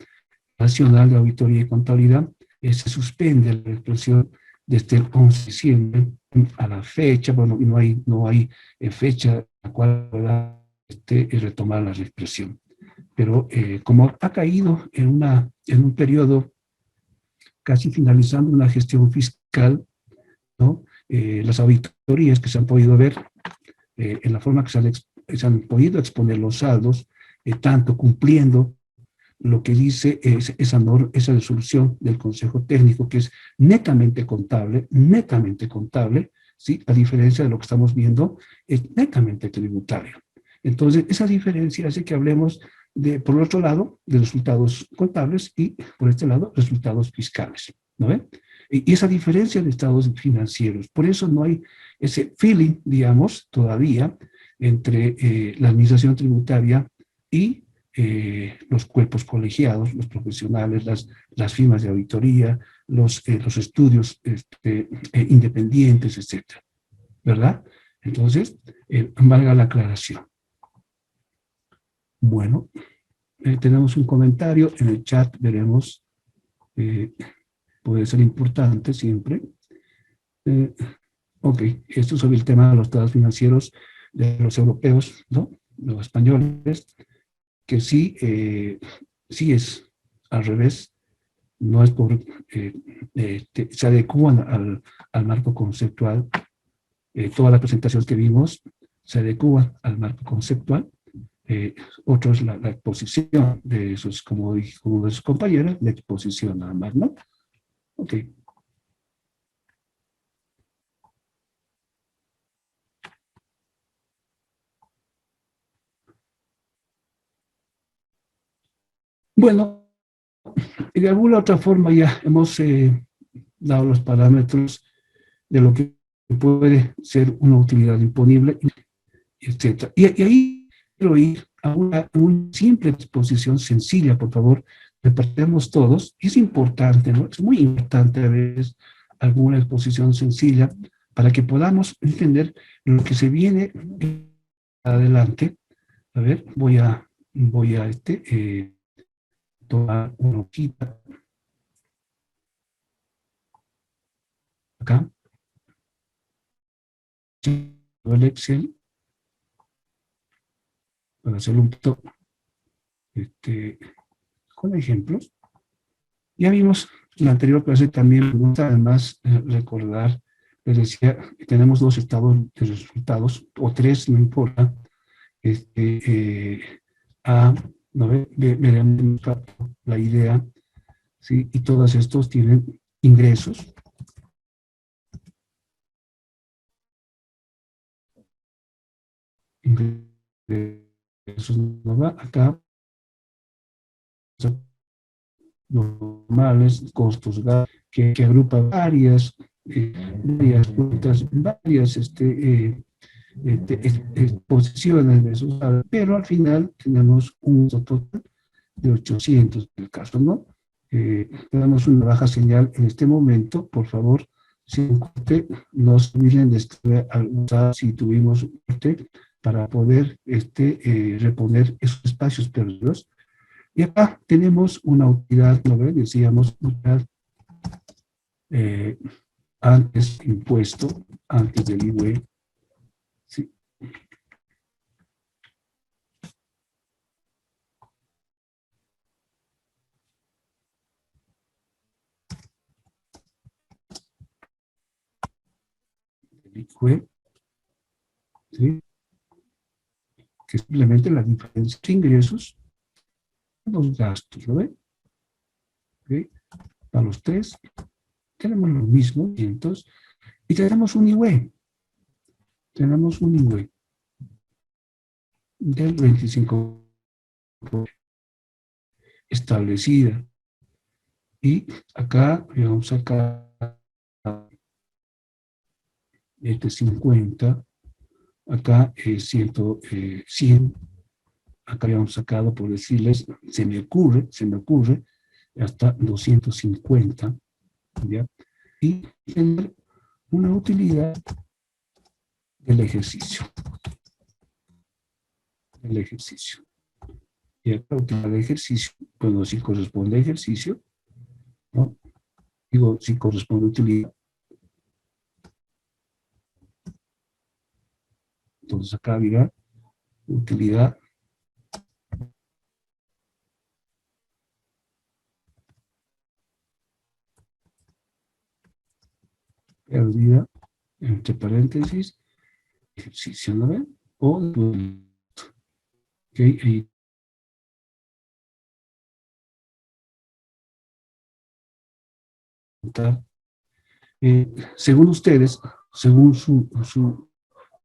Nacional de Auditoría y Contabilidad, se suspende la expresión desde el 11 de diciembre a la fecha. Bueno, y no hay fecha a la cual pueda retomar la reexpresión. Pero como ha caído en un periodo casi finalizando una gestión fiscal, ¿no? Las auditorías que se han podido ver, en la forma que se han podido exponer los saldos, tanto cumpliendo lo que dice esa resolución del Consejo Técnico, que es netamente contable, ¿sí? A diferencia de lo que estamos viendo, es netamente tributario. Entonces, esa diferencia hace que hablemos por el otro lado, de resultados contables, y por este lado, resultados fiscales, ¿no ven? Y esa diferencia de estados financieros, por eso no hay ese feeling, digamos, todavía, entre la administración tributaria y los cuerpos colegiados, los profesionales, las firmas de auditoría, los estudios independientes, etcétera, ¿verdad? Entonces, valga la aclaración. Bueno, tenemos un comentario en el chat, veremos, puede ser importante siempre. Ok, esto sobre el tema de los estados financieros de los europeos, ¿no? Los españoles, que sí, sí es al revés, no es por, se adecúan al marco conceptual, toda la presentación que vimos se adecúa al marco conceptual. Otro es la exposición de sus, como de sus compañeras, la exposición nada más, ¿no? Ok. Bueno, de alguna otra forma ya hemos dado los parámetros de lo que puede ser una utilidad imponible, etc. Y ahí quiero ir a una simple exposición sencilla, por favor, repartemos todos. Es importante, ¿no? Es muy importante a veces alguna exposición sencilla para que podamos entender lo que se viene adelante. A ver, voy a tomar una hojita acá, el Excel, para hacerlo un poquito con ejemplos. Ya vimos en la anterior clase también, me gusta además recordar, les decía, que tenemos dos estados de resultados, o tres, no importa. No veremos la idea, ¿sí? Y todos estos tienen ingresos. Ingresos no va acá. Normales, costos que agrupa varias cuentas, varias exposiciones de esos, pero al final tenemos un total de 800 en el caso, ¿no? Tenemos una baja señal en este momento, por favor, si no se olviden de usar si tuvimos para poder reponer esos espacios perdidos. Y acá tenemos una utilidad, ¿no ven? Decíamos, utilidad antes impuesto, antes del IVA. Sí. El IVA, ¿sí? Que es simplemente la diferencia de ingresos, los gastos, ¿lo ven? ¿Okay? Para los tres tenemos los mismos cientos y tenemos un IVA. Tenemos un IVA del 25% establecida. Y acá vamos a sacar 50, acá 100, acá habíamos sacado, por decirles, se me ocurre, hasta 250, ¿ya? Y tener una utilidad del ejercicio. Y acá la utilidad del ejercicio, bueno, si corresponde a ejercicio, ¿no? Digo, si corresponde a utilidad. Entonces acá había utilidad perdida, entre paréntesis, ejercicio, ¿no ven? O, ok, ahí. Según ustedes, según su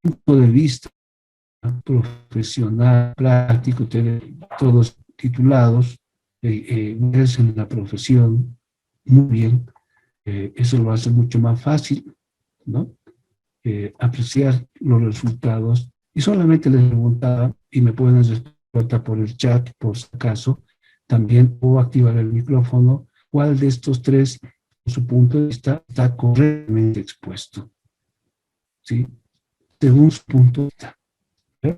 punto de vista profesional, práctico, todos titulados, ejercen la profesión muy bien, eso lo hace mucho más fácil, ¿no? Apreciar los resultados. Y solamente les preguntaba, y me pueden responder por el chat, por si acaso, también puedo activar el micrófono, cuál de estos tres, su punto de vista, está correctamente expuesto. ¿Sí? Según su punto de vista.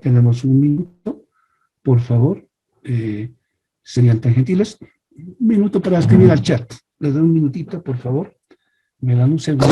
Tenemos un minuto, por favor, serían tan gentiles. Un minuto para escribir al chat. Les doy un minutito, por favor. Me dan un segundo.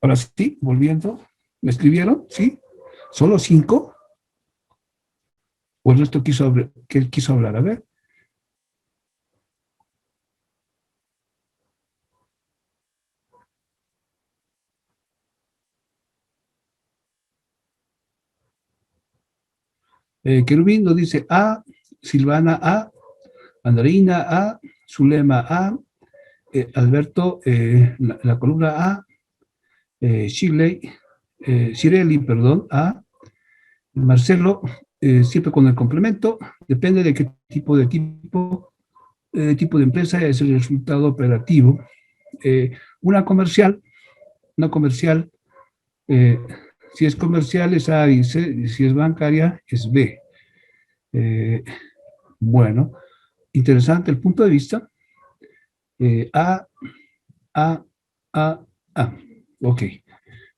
Ahora sí, volviendo. ¿Me escribieron? ¿Sí? ¿Solo 5? ¿O el resto quiso hablar? ¿Qué él quiso hablar? A ver. Querubín nos dice A, Silvana A, Andreina A, Zulema A, Alberto, la columna A, Shirley, perdón, A, Marcelo, siempre con el complemento, depende de qué tipo de empresa es el resultado operativo. Una comercial, eh, si es comercial es A y C, y si es bancaria es B. Bueno, interesante el punto de vista. A, A. Ok,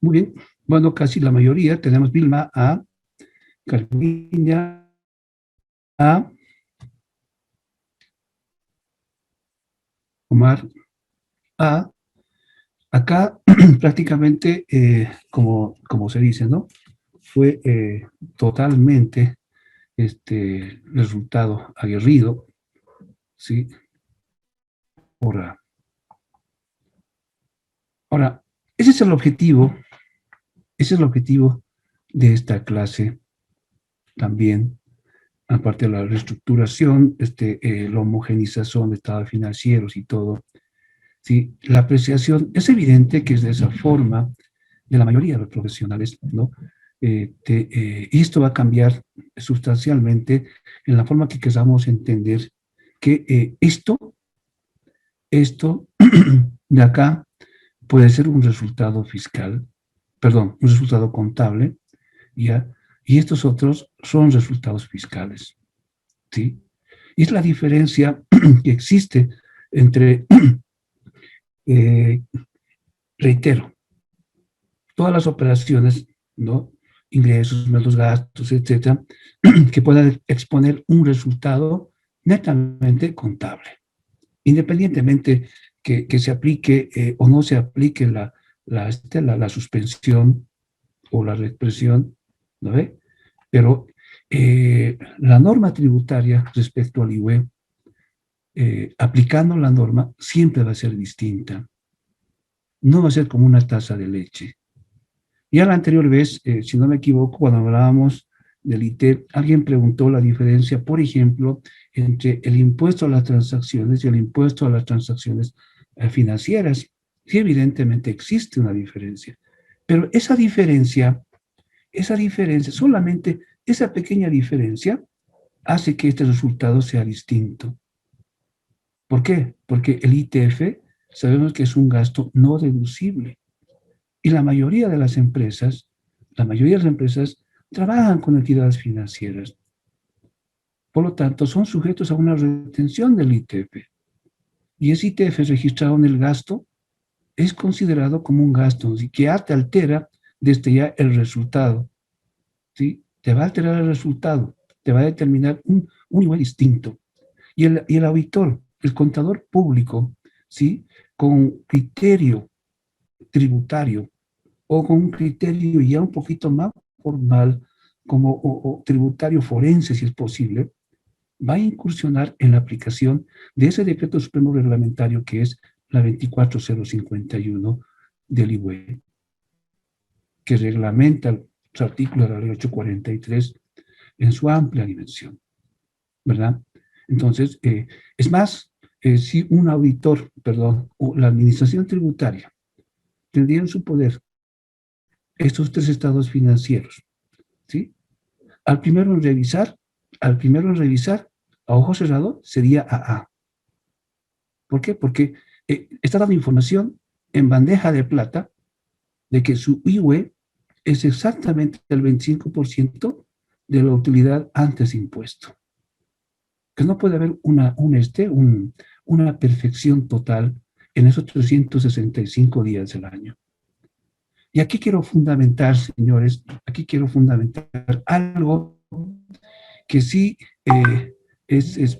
muy bien. Bueno, casi la mayoría. Tenemos Vilma A, Carmiña A, Omar A. Acá prácticamente, como se dice, ¿no? Fue totalmente resultado aguerrido, ¿sí? Ahora, ese es el objetivo de esta clase también, aparte de la reestructuración, la homogenización de estados financieros y todo, ¿sí? La apreciación, es evidente que es de esa forma de la mayoría de los profesionales, ¿no? Y esto va a cambiar sustancialmente en la forma que queramos entender que esto de acá puede ser un resultado fiscal, perdón, un resultado contable, ¿ya? Y estos otros son resultados fiscales, ¿sí? Y es la diferencia que existe entre, reitero, todas las operaciones, ¿no? Ingresos, menos gastos, etcétera, que puedan exponer un resultado netamente contable, independientemente que se aplique o no se aplique la suspensión o la represión, ¿no ve? Pero la norma tributaria respecto al IUE, aplicando la norma, siempre va a ser distinta. No va a ser como una taza de leche. Ya la anterior vez, si no me equivoco, cuando hablábamos del ITER, alguien preguntó la diferencia, por ejemplo, entre el impuesto a las transacciones y el impuesto a las transacciones financieras. Sí, evidentemente existe una diferencia, pero esa diferencia, solamente esa pequeña diferencia hace que este resultado sea distinto. ¿Por qué? Porque el ITF sabemos que es un gasto no deducible. Y la mayoría de las empresas trabajan con entidades financieras. Por lo tanto, son sujetos a una retención del ITF. Y ese ITF registrado en el gasto es considerado como un gasto, ¿sí? Que ya te altera desde ya el resultado, ¿sí? Te va a alterar el resultado, te va a determinar un nivel distinto. Y el auditor, el contador público, ¿sí? Con criterio tributario o con un criterio ya un poquito más formal, como o tributario forense, si es posible, va a incursionar en la aplicación de ese decreto supremo reglamentario que es la 24051 del IUE, que reglamenta los artículos de la ley 843 en su amplia dimensión, ¿verdad? Entonces, es más, si un auditor, perdón, o la administración tributaria tendría en su poder estos tres estados financieros, ¿sí? Al primero en revisar, a ojo cerrado, sería AA. ¿Por qué? Porque está dando información en bandeja de plata de que su IUE es exactamente el 25% de la utilidad antes de impuesto. Que no puede haber una perfección total en esos 365 días del año. Y aquí quiero fundamentar, señores, algo que sí es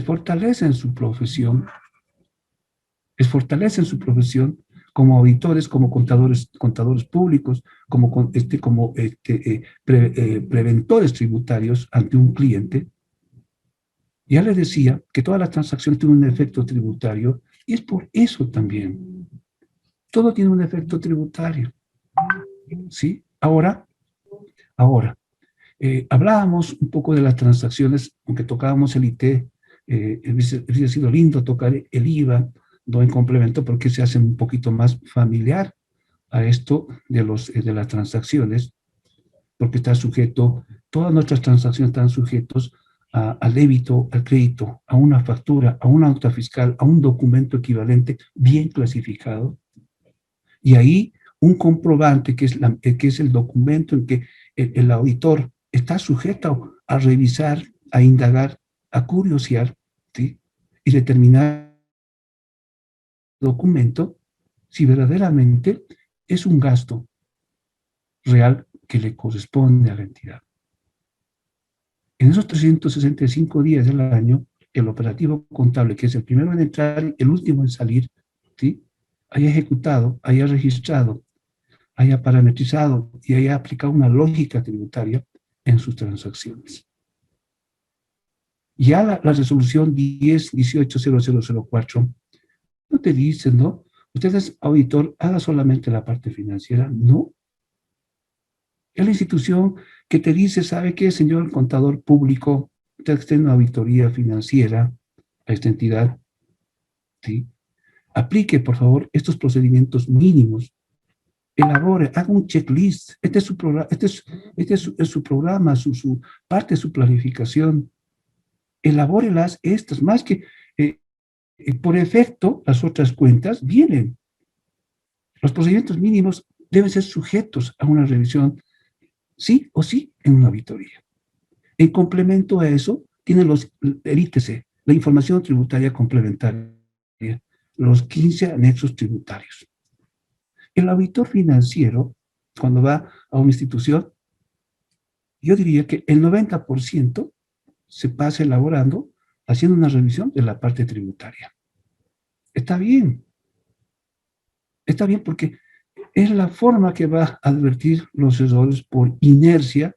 fortaleza en su profesión, como auditores, como contadores públicos, como preventores tributarios ante un cliente. Ya le decía que todas las transacciones tienen un efecto tributario y es por eso también. Todo tiene un efecto tributario. ¿Sí? Ahora, hablábamos un poco de las transacciones, aunque tocábamos el IT, hubiese sido lindo tocar el IVA, no en complemento, porque se hace un poquito más familiar a esto de las transacciones, porque está sujeto, todas nuestras transacciones están sujetos al débito, al crédito, a una factura, a una nota fiscal, a un documento equivalente bien clasificado. Y ahí un comprobante, que es el documento en que el auditor está sujeto a revisar, a indagar, a curiosear, ¿sí? Y determinar el documento si verdaderamente es un gasto real que le corresponde a la entidad. En esos 365 días del año, el operativo contable, que es el primero en entrar y el último en salir, ¿sí? Haya ejecutado, haya registrado, haya parametrizado y haya aplicado una lógica tributaria en sus transacciones. Ya la resolución 10.18.0004 no te dice, ¿no? Usted es auditor, haga solamente la parte financiera. No. Es la institución que te dice, ¿sabe qué, señor contador público? Usted está en una auditoría financiera a esta entidad, ¿sí? Aplique, por favor, estos procedimientos mínimos. Elabore, haga un checklist. Este es su programa, su programa, su parte de su planificación. Elabórelas estas, más que por efecto, las otras cuentas vienen. Los procedimientos mínimos deben ser sujetos a una revisión, sí o sí, en una auditoría. En complemento a eso, tienen el ITC, la información tributaria complementaria, los 15 anexos tributarios. El auditor financiero, cuando va a una institución, yo diría que el 90% se pasa elaborando, haciendo una revisión de la parte tributaria. Está bien porque es la forma que va a advertir los errores por inercia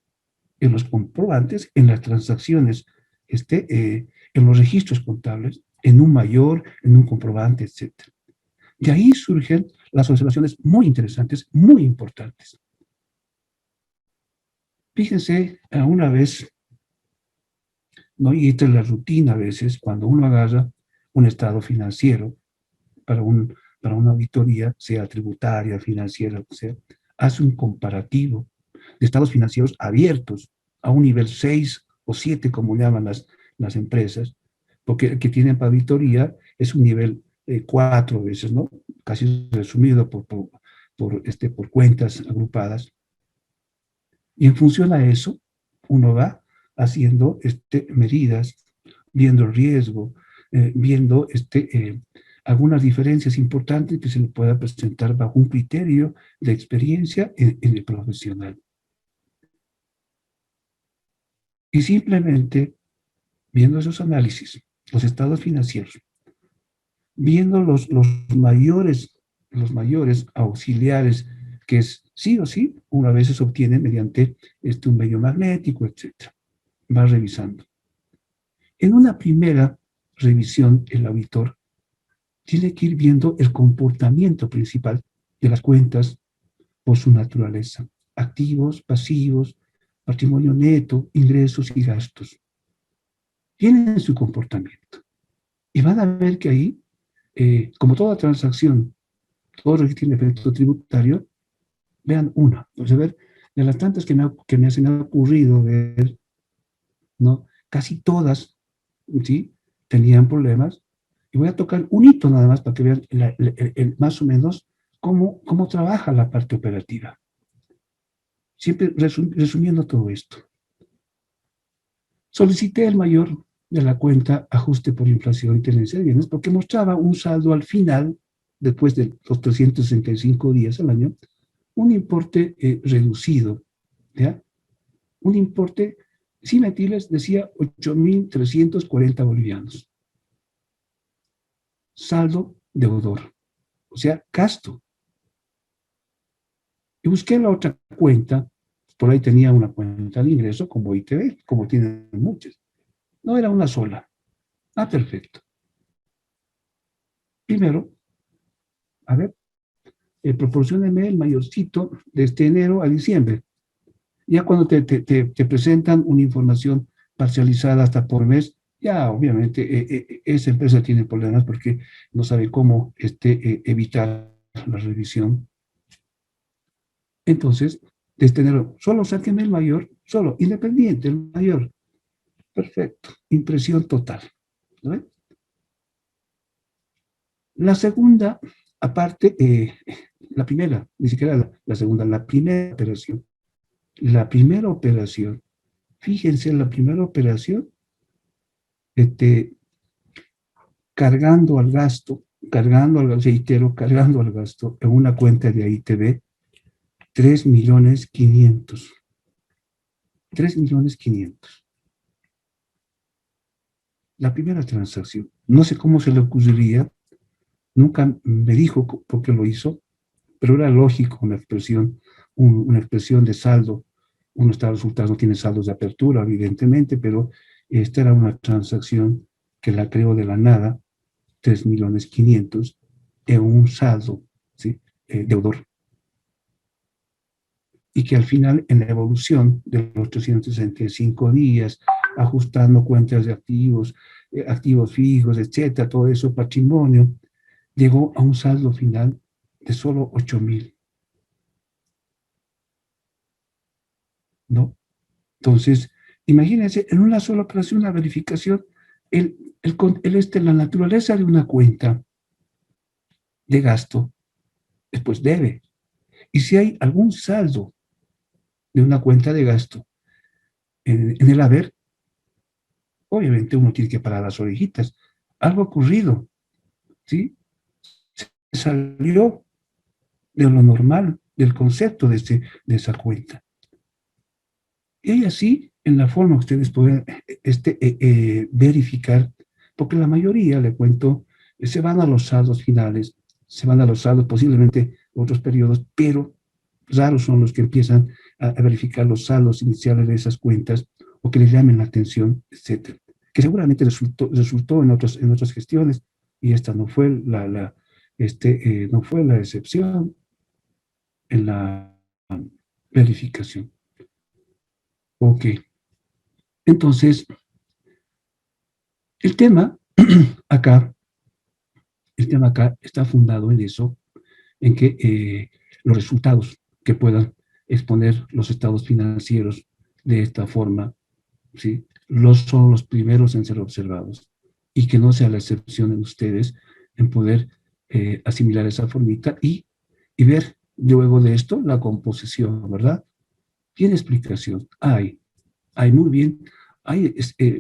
en los comprobantes, en las transacciones, en los registros contables, en un mayor, en un comprobante, etc. De ahí surgen las observaciones muy interesantes, muy importantes. Fíjense, una vez, ¿no? Y esta es la rutina a veces, cuando uno agarra un estado financiero para una auditoría, sea tributaria, financiera, o sea, hace un comparativo de estados financieros abiertos a un nivel 6 o 7, como llaman las empresas, porque el que tienen para auditoría es un nivel 4 veces, ¿no? Casi resumido por cuentas agrupadas. Y en función a eso, uno va haciendo medidas, viendo el riesgo, viendo algunas diferencias importantes que se le pueda presentar bajo un criterio de experiencia en el profesional. Y simplemente, viendo esos análisis, los estados financieros, viendo los mayores auxiliares que sí o sí, una vez se obtiene mediante un medio magnético, etc. Va revisando. En una primera revisión, el auditor tiene que ir viendo el comportamiento principal de las cuentas por su naturaleza. Activos, pasivos, patrimonio neto, ingresos y gastos. Tienen su comportamiento. Y van a ver que ahí, como toda transacción, todo lo que tiene efecto tributario, vean una. Entonces, a ver, de las tantas que se me ha ocurrido ver, ¿no? Casi todas, ¿sí? Tenían problemas. Y voy a tocar un hito nada más para que vean más o menos cómo trabaja la parte operativa. Siempre resumiendo todo esto. Solicité el mayor de la cuenta ajuste por inflación y tenencia de bienes porque mostraba un saldo al final, después de los 365 días al año, un importe reducido, ¿ya? Un importe, sin mentirles, decía 8.340 bolivianos. Saldo deudor, o sea, gasto. Y busqué la otra cuenta, por ahí tenía una cuenta de ingreso como ITV, como tienen muchas. No era una sola. Ah, perfecto. Primero, a ver, proporcióneme el mayorcito de este enero a diciembre. Ya cuando te presentan una información parcializada hasta por mes, ya obviamente esa empresa tiene problemas porque no sabe cómo evitar la revisión. Entonces, de este enero, solo sáquenme el mayor, solo, independiente, el mayor. Perfecto, impresión total. ¿No? La segunda, aparte, la primera, ni siquiera la segunda, la primera operación. La primera operación, fíjense, la primera operación, cargando al gasto, reitero, cargando al gasto en una cuenta de AITB, 3.500.000. 3.500.000. La primera transacción. No sé cómo se le ocurriría, nunca me dijo por qué lo hizo, pero era lógico una expresión de saldo. Uno está resultados, no tiene saldos de apertura, evidentemente, pero esta era una transacción que la creó de la nada, 3.500.000, en un saldo, ¿sí? Deudor. Y que al final, en la evolución de los 365 días, ajustando cuentas de activos, activos fijos, etcétera, todo eso, patrimonio, llegó a un saldo final de solo 8.000. ¿No? Entonces, imagínense, en una sola operación, una verificación, la naturaleza de una cuenta de gasto, después debe. Y si hay algún saldo de una cuenta de gasto en el haber, obviamente uno tiene que parar las orejitas. Algo ha ocurrido, ¿sí? Se salió de lo normal, del concepto de esa cuenta. Y así, en la forma que ustedes pueden verificar, porque la mayoría, le cuento, se van a los saldos finales, se van a los saldos, posiblemente otros periodos, pero raros son los que empiezan a verificar los saldos iniciales de esas cuentas o que les llamen la atención, etcétera. Que seguramente resultó en otras gestiones, y esta no fue no fue la excepción en la verificación. Ok. Entonces, el tema acá está fundado en eso, en que los resultados que puedan exponer los estados financieros de esta forma, ¿sí? Son los primeros en ser observados, y que no sea la excepción en ustedes en poder asimilar esa formita y ver luego de esto la composición, ¿verdad? Tiene explicación, hay muy bien, hay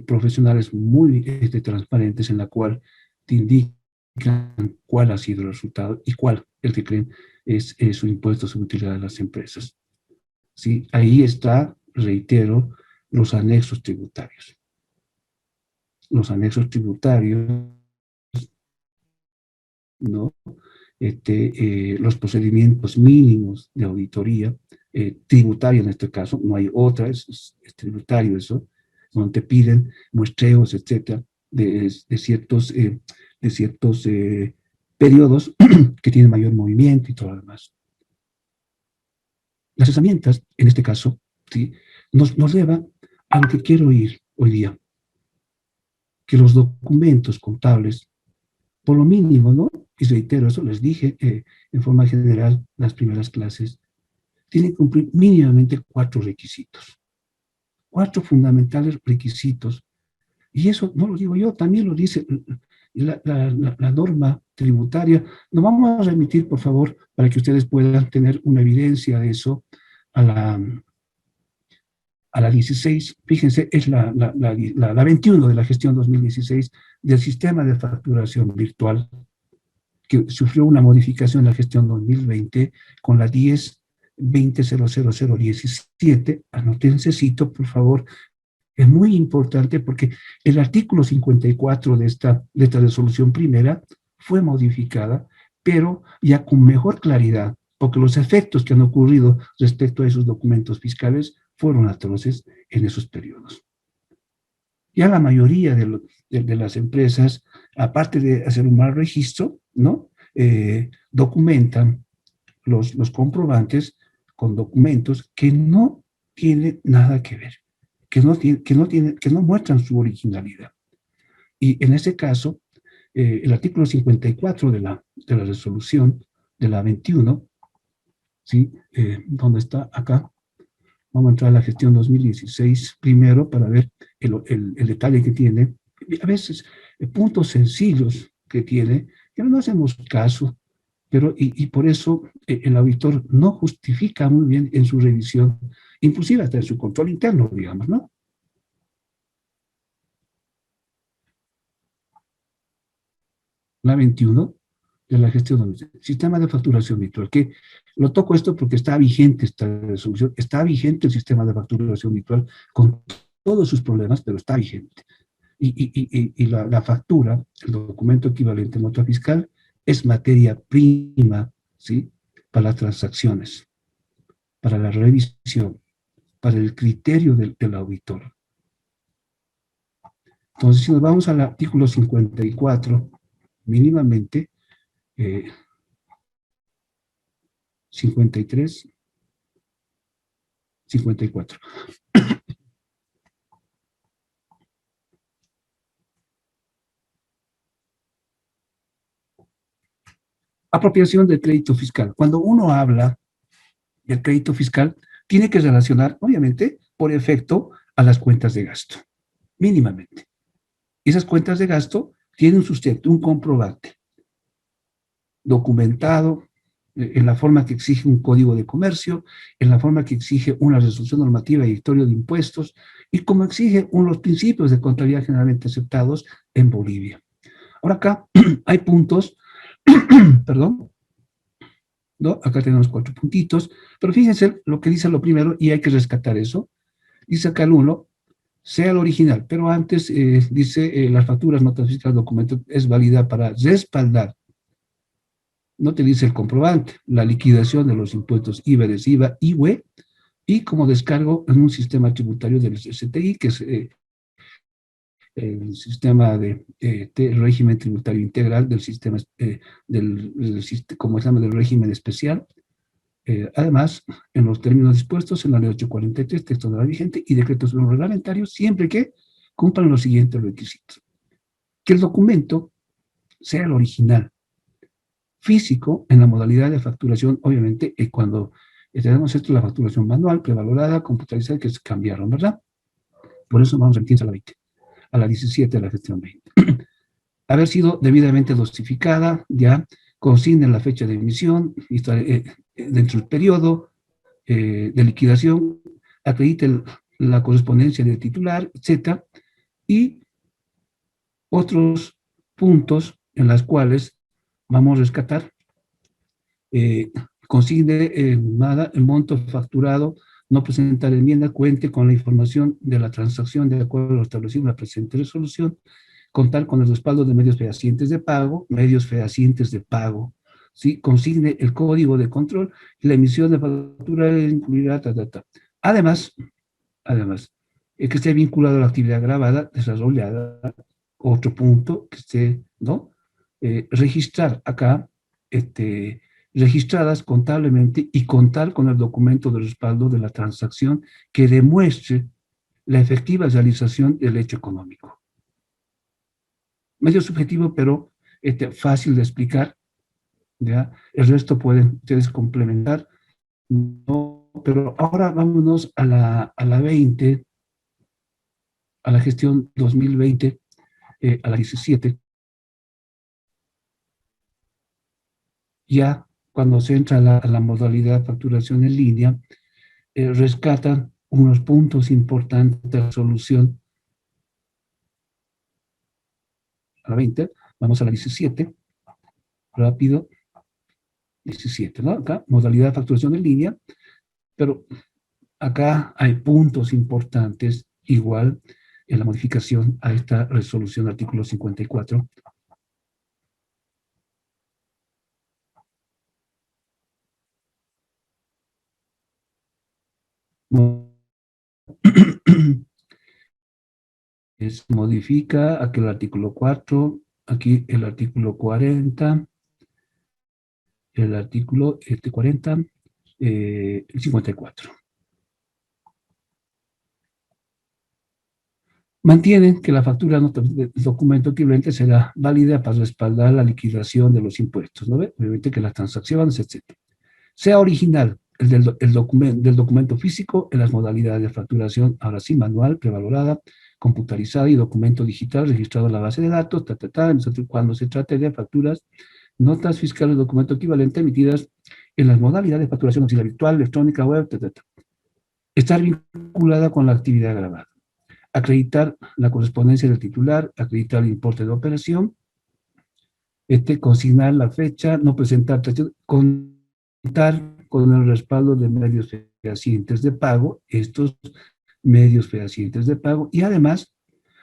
profesionales muy transparentes en la cual te indican cuál ha sido el resultado y cuál el que creen es su impuesto sobre utilidad de las empresas. ¿Sí? Ahí está, reitero, los anexos tributarios. Los anexos tributarios, ¿no? Los procedimientos mínimos de auditoría, tributaria en este caso, no hay otra, es tributario eso, donde te piden muestreos, etcétera, de ciertos periodos que tienen mayor movimiento y todo lo demás. Las herramientas, en este caso, ¿sí? nos lleva a lo que quiero ir hoy día, que los documentos contables, por lo mínimo, ¿no? Y reitero, eso les dije en forma general las primeras clases, tienen que cumplir mínimamente 4 requisitos. 4 fundamentales requisitos. Y eso no lo digo yo, también lo dice la norma tributaria. Nos vamos a remitir, por favor, para que ustedes puedan tener una evidencia de eso a la 16. Fíjense, es la 21 de la gestión 2016 del sistema de facturación virtual, que sufrió una modificación en la gestión 2020 con la 10.20.00017. Anótense, cito, por favor. Es muy importante porque el artículo 54 de esta resolución primera fue modificada, pero ya con mejor claridad, porque los efectos que han ocurrido respecto a esos documentos fiscales fueron atroces en esos periodos. Ya la mayoría de las empresas, aparte de hacer un mal registro, ¿no? Documentan los comprobantes con documentos que no tienen nada que ver, que no muestran su originalidad. Y en ese caso, el artículo 54 de la resolución de la 21, ¿sí? ¿Dónde está? Acá. Vamos a entrar a la gestión 2016 primero para ver el detalle que tiene. A veces, puntos sencillos que tiene, que no hacemos caso, pero y por eso el auditor no justifica muy bien en su revisión, inclusive hasta en su control interno, digamos, ¿no? La 21 de la gestión del sistema de facturación virtual, que lo toco esto porque está vigente esta resolución, está vigente el sistema de facturación virtual con todos sus problemas, pero está vigente. Y la factura, el documento equivalente en nota fiscal, es materia prima, ¿sí? Para las transacciones, para la revisión, para el criterio del auditor. Entonces, si nos vamos al artículo 54, mínimamente, 53, 54. Apropiación del crédito fiscal. Cuando uno habla del crédito fiscal, tiene que relacionar, obviamente, por efecto, a las cuentas de gasto, mínimamente. Esas cuentas de gasto tienen un sustento, un comprobante documentado en la forma que exige un código de comercio, en la forma que exige una resolución normativa y directorio de impuestos, y como exige los principios de contabilidad generalmente aceptados en Bolivia. Ahora acá hay puntos, perdón, ¿no? Acá tenemos 4 puntitos, pero fíjense lo que dice lo primero, y hay que rescatar eso. Dice acá el 1, sea el original, pero antes dice las facturas, notas fiscales, documentos, es válida para respaldar. No te dice el comprobante, la liquidación de los impuestos IVA, DESIVA, IWE, y como descargo en un sistema tributario del STI, que es el sistema de régimen tributario integral del sistema, como se llama, del régimen especial. Además, en los términos dispuestos en la ley 843, texto de la vigente, y decretos reglamentarios, siempre que cumplan los siguientes requisitos. Que el documento sea el original, físico, en la modalidad de facturación, obviamente, cuando tenemos esto, la facturación manual, prevalorada, computarizada, que se cambiaron, ¿verdad? Por eso vamos a 15 a la 20, a la 17 de la gestión 20. Haber sido debidamente dosificada, ya, consigne la fecha de emisión, dentro del periodo de liquidación, acredite la correspondencia del titular, etc. Y otros puntos en los cuales vamos a rescatar, consigne el monto facturado, no presentar enmienda, cuente con la información de la transacción de acuerdo a lo establecido en la presente resolución, contar con el respaldo de medios fehacientes de pago, ¿sí? Consigne el código de control y la emisión de factura incluirá, Además, que esté vinculado a la actividad grabada, desarrollada, otro punto, que esté, ¿no? Registrar acá, registradas contablemente y contar con el documento de respaldo de la transacción que demuestre la efectiva realización del hecho económico. Medio subjetivo, pero fácil de explicar, ¿ya? El resto pueden ustedes complementar, ¿no? Pero ahora vámonos a la 20, a la gestión 2020, a la 17. Ya cuando se entra a la modalidad de facturación en línea, rescatan unos puntos importantes de la solución. A la 20, vamos a la 17, rápido, 17, ¿no? Acá, modalidad de facturación en línea, pero acá hay puntos importantes, igual en la modificación a esta resolución, artículo 54. modifica aquí el artículo 4, aquí el artículo 40, el artículo 40, el 54. Mantienen que la factura del documento equivalente será válida para respaldar la liquidación de los impuestos, ¿no ve? Obviamente que las transacciones, etc. Sea original el documento físico en las modalidades de facturación, ahora sí, manual, prevalorada, computarizada y documento digital registrado en la base de datos, cuando se trate de facturas, notas fiscales, documento equivalente emitidas en las modalidades de facturación auxiliar virtual, electrónica, web, estar vinculada con la actividad grabada. Acreditar la correspondencia del titular, acreditar el importe de operación, consignar la fecha, no presentar, contar con el respaldo de medios fehacientes de pago, estos medios fehacientes de pago, y además,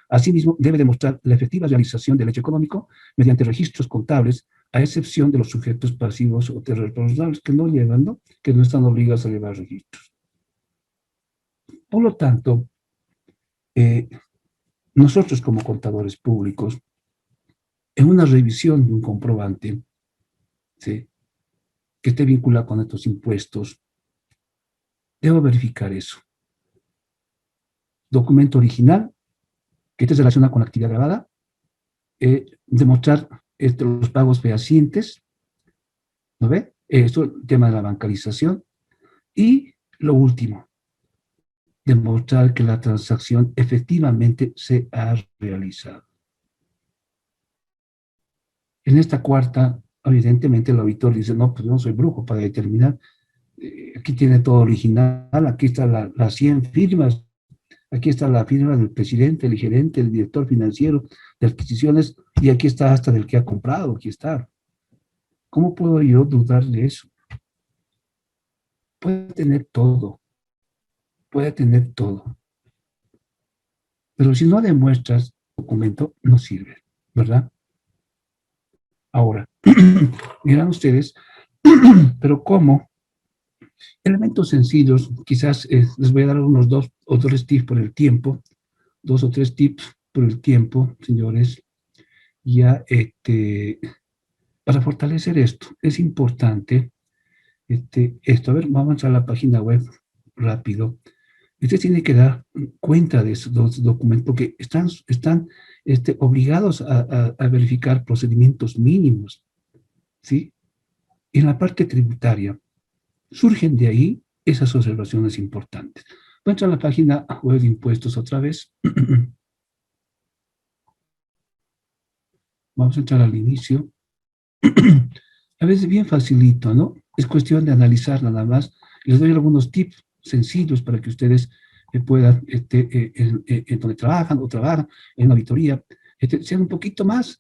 asimismo, debe demostrar la efectiva realización del hecho económico mediante registros contables, a excepción de los sujetos pasivos o responsables que no llevan, ¿no? Que no están obligados a llevar registros. Por lo tanto, nosotros como contadores públicos, en una revisión de un comprobante, ¿sí?, que esté vinculado con estos impuestos, debo verificar eso. Documento original, que esté relacionado con la actividad grabada, demostrar los pagos fehacientes, ¿no ve? Esto, el tema de la bancarización. Y lo último, demostrar que la transacción efectivamente se ha realizado. En esta cuarta, evidentemente el auditor dice, no, pues yo no soy brujo para determinar, aquí tiene todo original, aquí están las 100 firmas, aquí está la firma del presidente, el gerente, el director financiero de adquisiciones, y aquí está hasta del que ha comprado, aquí está. ¿Cómo puedo yo dudar de eso? Puede tener todo, pero si no demuestras documento, no sirve, ¿verdad? Ahora, dirán ustedes, pero ¿cómo? Elementos sencillos, quizás les voy a dar unos 2 o 3 tips por el tiempo, 2 o 3 tips por el tiempo, señores, ya para fortalecer esto. Es importante esto. A ver, vamos a la página web rápido. Usted tiene que dar cuenta de esos dos documentos porque están obligados a verificar procedimientos mínimos, ¿sí? En la parte tributaria, surgen de ahí esas observaciones importantes. Voy a entrar a la página web de impuestos otra vez. Vamos a entrar al inicio. A veces bien facilito, ¿no? Es cuestión de analizar nada más. Les doy algunos tips sencillos para que ustedes puedan, en donde trabajan o trabajan en una auditoría, sean un poquito más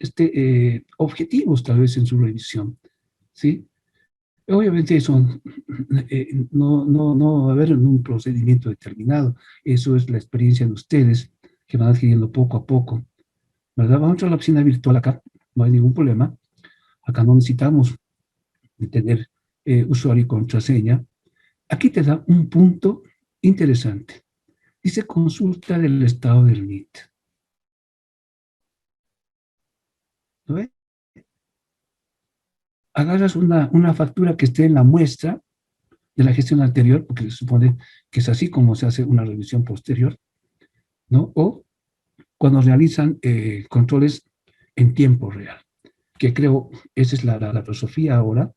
objetivos tal vez en su revisión, ¿sí? Obviamente eso no va a haber un procedimiento determinado, eso es la experiencia de ustedes que van adquiriendo poco a poco, ¿verdad? Vamos a entrar a la oficina virtual acá, no hay ningún problema, acá no necesitamos tener usuario y contraseña. Aquí te da un punto interesante, dice consulta del estado del NIT, ¿no ve? Agarras una factura que esté en la muestra de la gestión anterior, porque se supone que es así como se hace una revisión posterior, ¿no? O cuando realizan controles en tiempo real, que creo esa es la filosofía ahora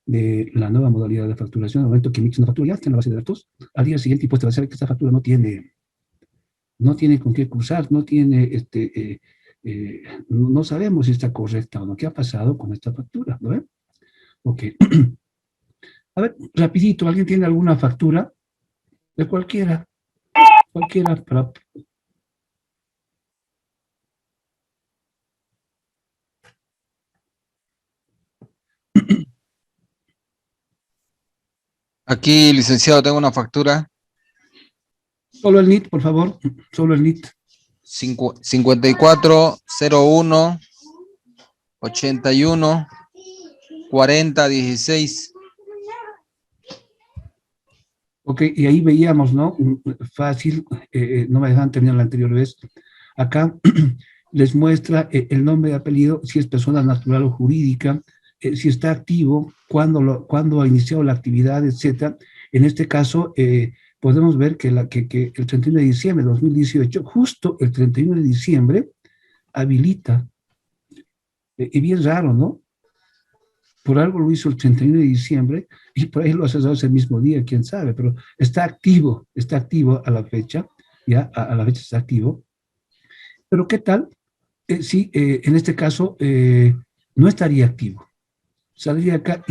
de la nueva modalidad de facturación. En el momento que emites una factura ya está en la base de datos, al día siguiente pues te va a saber que esta factura no tiene con qué cruzar, no tiene, no sabemos si está correcta o no. ¿Qué ha pasado con esta factura? ¿No ven? Ok. A ver, rapidito, ¿alguien tiene alguna factura? De cualquiera para... Aquí, licenciado, tengo una factura. Solo el NIT, por favor, solo el NIT. 5401 81 40 16. Ok, y ahí veíamos, ¿no? Fácil, no me dejan terminar la anterior vez. Acá les muestra el nombre y apellido, si es persona natural o jurídica, si está activo, cuándo ha iniciado la actividad, etcétera. En este caso, podemos ver que el 31 de diciembre de 2018, justo el 31 de diciembre, habilita, y bien raro, ¿no? Por algo lo hizo el 31 de diciembre y por ahí lo ha cerrado ese mismo día, quién sabe, pero está activo a la fecha, ya a la fecha está activo. Pero ¿qué tal? Sí, en este caso no estaría activo. Saldría acá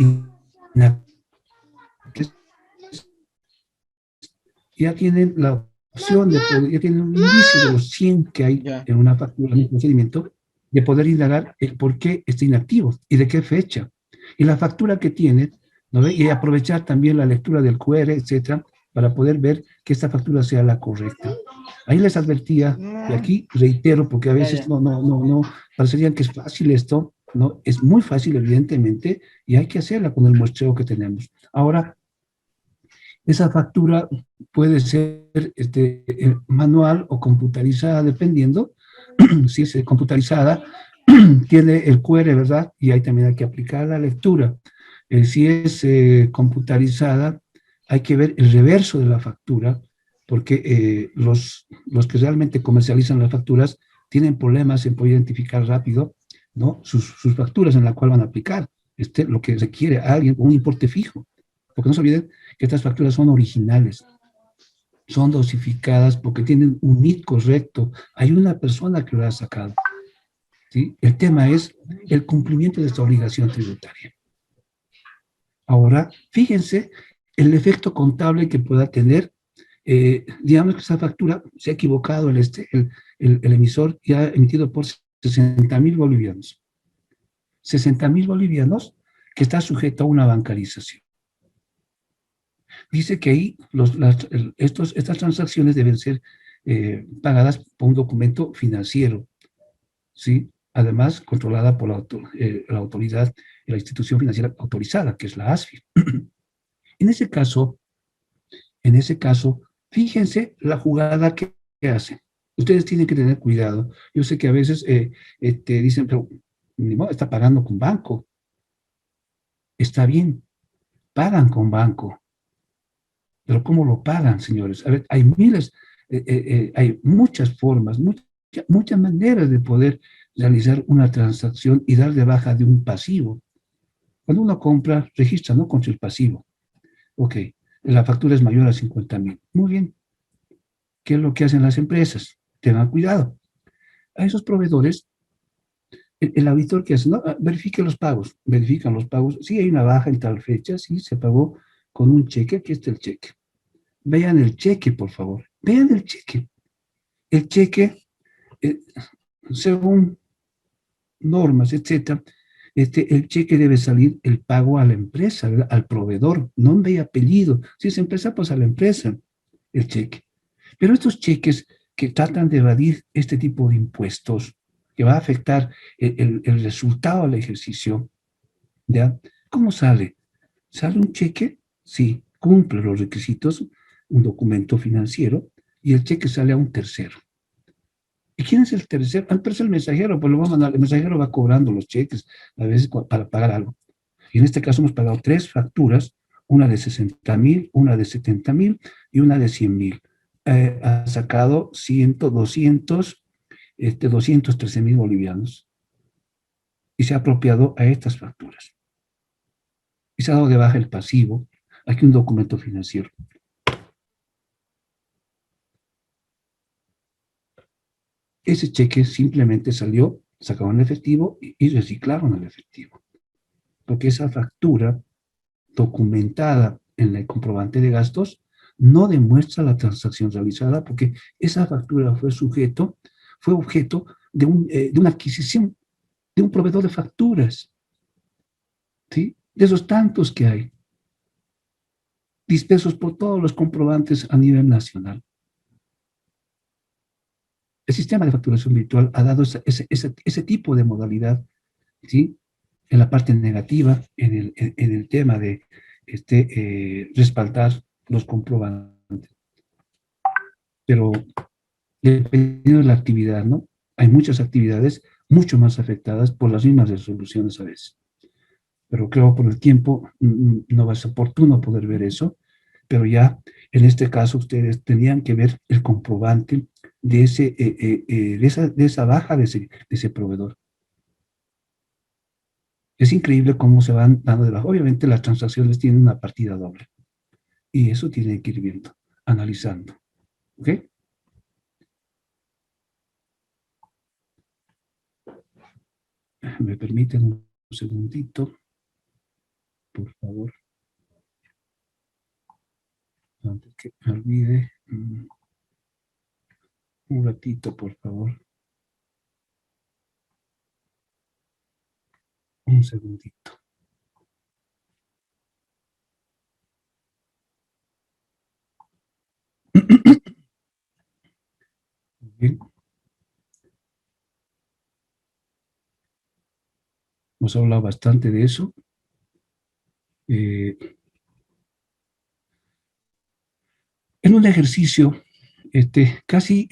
ya tienen la opción de poder, ya tienen un indicio de los 100 que hay en una factura, en un procedimiento, de poder indagar el por qué está inactivo y de qué fecha. Y la factura que tiene, ¿no? Y aprovechar también la lectura del QR, etcétera, para poder ver que esta factura sea la correcta. Ahí les advertía, y aquí reitero, porque a veces no, parecerían que es fácil esto, ¿no? Es muy fácil, evidentemente, y hay que hacerla con el muestreo que tenemos. Ahora, esa factura puede ser manual o computarizada, dependiendo. Si es computarizada, tiene el QR, ¿verdad? Y ahí también hay que aplicar la lectura. Si es computarizada, hay que ver el reverso de la factura, porque los que realmente comercializan las facturas tienen problemas en poder identificar rápido, ¿no? sus facturas en la cual van a aplicar lo que requiere a alguien con un importe fijo. Porque no se olviden que estas facturas son originales, son dosificadas porque tienen un NIT correcto. Hay una persona que lo ha sacado. ¿Sí? El tema es el cumplimiento de esta obligación tributaria. Ahora, fíjense el efecto contable que pueda tener. Digamos que esa factura se ha equivocado el emisor y ha emitido por 60.000 bolivianos. 60.000 bolivianos que está sujeto a una bancarización. Dice que ahí estas transacciones deben ser pagadas por un documento financiero, ¿sí? Además, controlada por la autoridad, la institución financiera autorizada, que es la ASFI. En ese caso, fíjense la jugada que hacen. Ustedes tienen que tener cuidado. Yo sé que a veces dicen, pero ni modo, está pagando con banco. Está bien, pagan con banco. Pero ¿cómo lo pagan, señores? A ver, hay miles, hay muchas formas, muchas maneras de poder realizar una transacción y dar de baja de un pasivo. Cuando uno compra, registra, ¿no? Contra el pasivo. Ok, la factura es mayor a 50.000. Muy bien. ¿Qué es lo que hacen las empresas? Tengan cuidado. A esos proveedores, el auditor que hace, ¿no? Verifican los pagos. Sí, hay una baja en tal fecha, sí, se pagó con un cheque, aquí está el cheque. Vean el cheque, por favor. Vean el cheque. El cheque, según normas, etcétera, el cheque debe salir el pago a la empresa, ¿verdad? Al proveedor, nombre y apellido. Si es empresa, pues a la empresa, el cheque. Pero estos cheques que tratan de evadir este tipo de impuestos, que va a afectar el resultado del ejercicio, ¿ya? ¿Cómo sale? ¿Sale un cheque? Sí, cumple los requisitos, un documento financiero, y el cheque sale a un tercero. ¿Y quién es el tercero? Al tercero el mensajero, pues lo va a mandar, el mensajero va cobrando los cheques, a veces para pagar algo. Y en este caso hemos pagado 3 facturas, una de 60.000, una de 70.000 y una de 100.000. Ha sacado 213.000 bolivianos. Y se ha apropiado a estas facturas. Y se ha dado de baja el pasivo. Aquí un documento financiero. Ese cheque simplemente salió, sacaron el efectivo y reciclaron el efectivo. Porque esa factura documentada en el comprobante de gastos no demuestra la transacción realizada porque esa factura fue objeto de una adquisición de un proveedor de facturas, ¿sí? De esos tantos que hay, dispersos por todos los comprobantes a nivel nacional. El sistema de facturación virtual ha dado ese tipo de modalidad, ¿sí? En la parte negativa, en el tema de respaldar los comprobantes. Pero dependiendo de la actividad, ¿no? Hay muchas actividades mucho más afectadas por las mismas resoluciones a veces. Pero creo por el tiempo no va a ser oportuno poder ver eso, pero ya en este caso ustedes tenían que ver el comprobante de, esa baja de ese proveedor. Es increíble cómo se van dando de baja. Obviamente las transacciones tienen una partida doble y eso tienen que ir viendo, analizando. ¿Ok? ¿Me permiten un segundito? Por favor. Antes que me olvide. Un ratito, por favor. Un segundito. Bien. Hemos hablado bastante de eso. En un ejercicio casi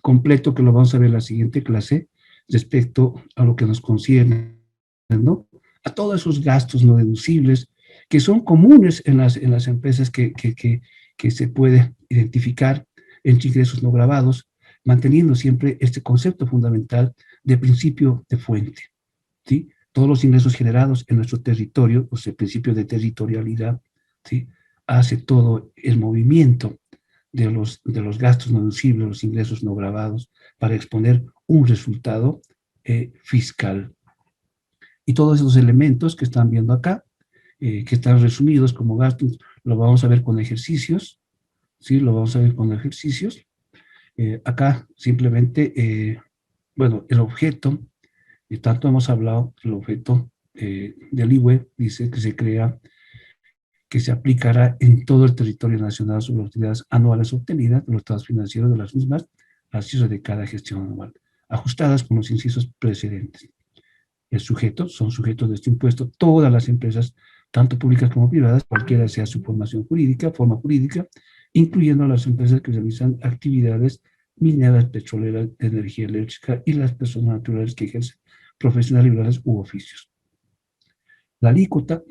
completo que lo vamos a ver en la siguiente clase respecto a lo que nos concierne, ¿no? A todos esos gastos no deducibles que son comunes en las empresas que se puede identificar entre ingresos no gravados, manteniendo siempre este concepto fundamental de principio de fuente, ¿sí? Todos los ingresos generados en nuestro territorio, o sea, el principio de territorialidad, ¿sí? Hace todo el movimiento de los gastos no deducibles, los ingresos no gravados, para exponer un resultado fiscal. Y todos esos elementos que están viendo acá, que están resumidos como gastos, lo vamos a ver con ejercicios, ¿sí? Lo vamos a ver con ejercicios. Acá simplemente, bueno, el objeto, tanto hemos hablado, el objeto del IWE dice que se crea, que se aplicará en todo el territorio nacional sobre las utilidades anuales obtenidas de los estados financieros de las mismas al cierre de cada gestión anual, ajustadas con los incisos precedentes. El sujeto, son sujetos de este impuesto todas las empresas, tanto públicas como privadas, cualquiera sea su forma jurídica, incluyendo las empresas que realizan actividades mineras, petroleras, de energía eléctrica y las personas naturales que ejercen profesiones liberales u oficios. La alícuota,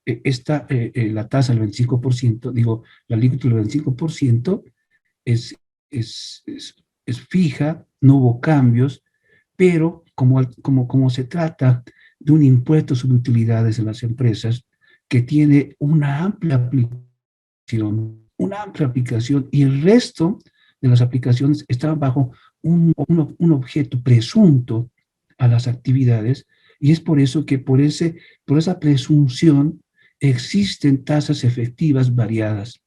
la tasa del 25%, digo, la alícuota del 25% es fija, no hubo cambios, pero como se trata de un impuesto sobre utilidades en las empresas que tiene una amplia aplicación y el resto de las aplicaciones están bajo un objeto presunto a las actividades, y es por eso que por esa presunción existen tasas efectivas variadas.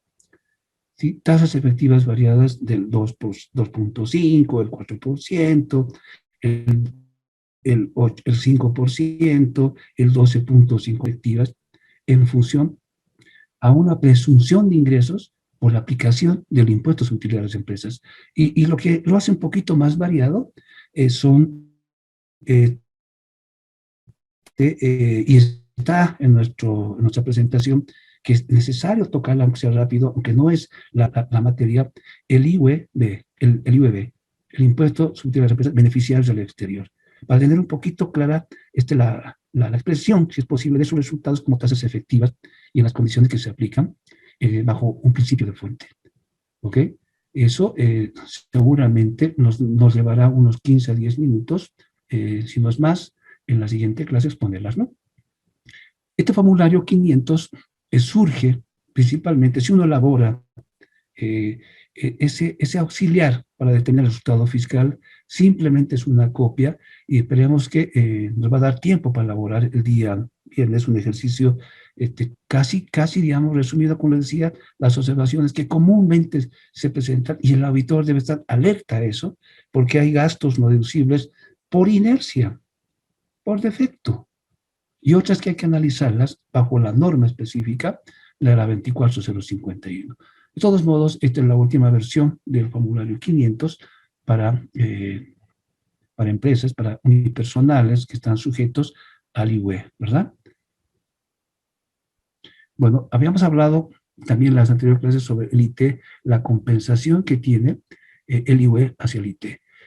¿Sí? Tasas efectivas variadas del 2.5, el 4%, el 5%, el 12.5% efectivas, en función a una presunción de ingresos por la aplicación del impuesto sobre utilidades de las empresas. Y lo que lo hace un poquito más variado son, y está en nuestra presentación, que es necesario tocarla aunque sea rápido, aunque no es la materia, el IUEB, el impuesto sobre utilidades de las empresas beneficiarios del exterior, para tener un poquito clara la expresión, si es posible, de sus resultados como tasas efectivas y en las condiciones que se aplican bajo un principio de fuente. ¿Ok? Eso seguramente nos llevará unos 15 a 10 minutos, si no es más, en la siguiente clase exponerlas, ¿no? Este formulario 500 surge principalmente si uno elabora ese auxiliar para determinar el resultado fiscal, simplemente es una copia y esperemos que nos va a dar tiempo para elaborar el día viernes un ejercicio casi, digamos, resumido, como les decía, las observaciones que comúnmente se presentan, y el auditor debe estar alerta a eso, porque hay gastos no deducibles por inercia, por defecto, y otras que hay que analizarlas bajo la norma específica, la 24051. De todos modos, esta es la última versión del formulario 500 para empresas, para unipersonales que están sujetos al IUE, ¿verdad? Bueno, habíamos hablado también las anteriores clases sobre el IT, la compensación que tiene el IUE hacia el IT.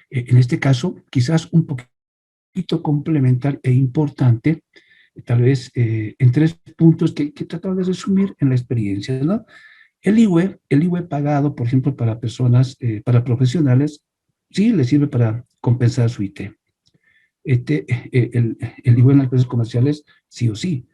En este caso, quizás un poquito complementar e importante, tal vez en 3 puntos que tratar de resumir en la experiencia, ¿no? El IUE pagado, por ejemplo, para personas, para profesionales, sí le sirve para compensar su IT. El IUE en las empresas comerciales, sí o sí.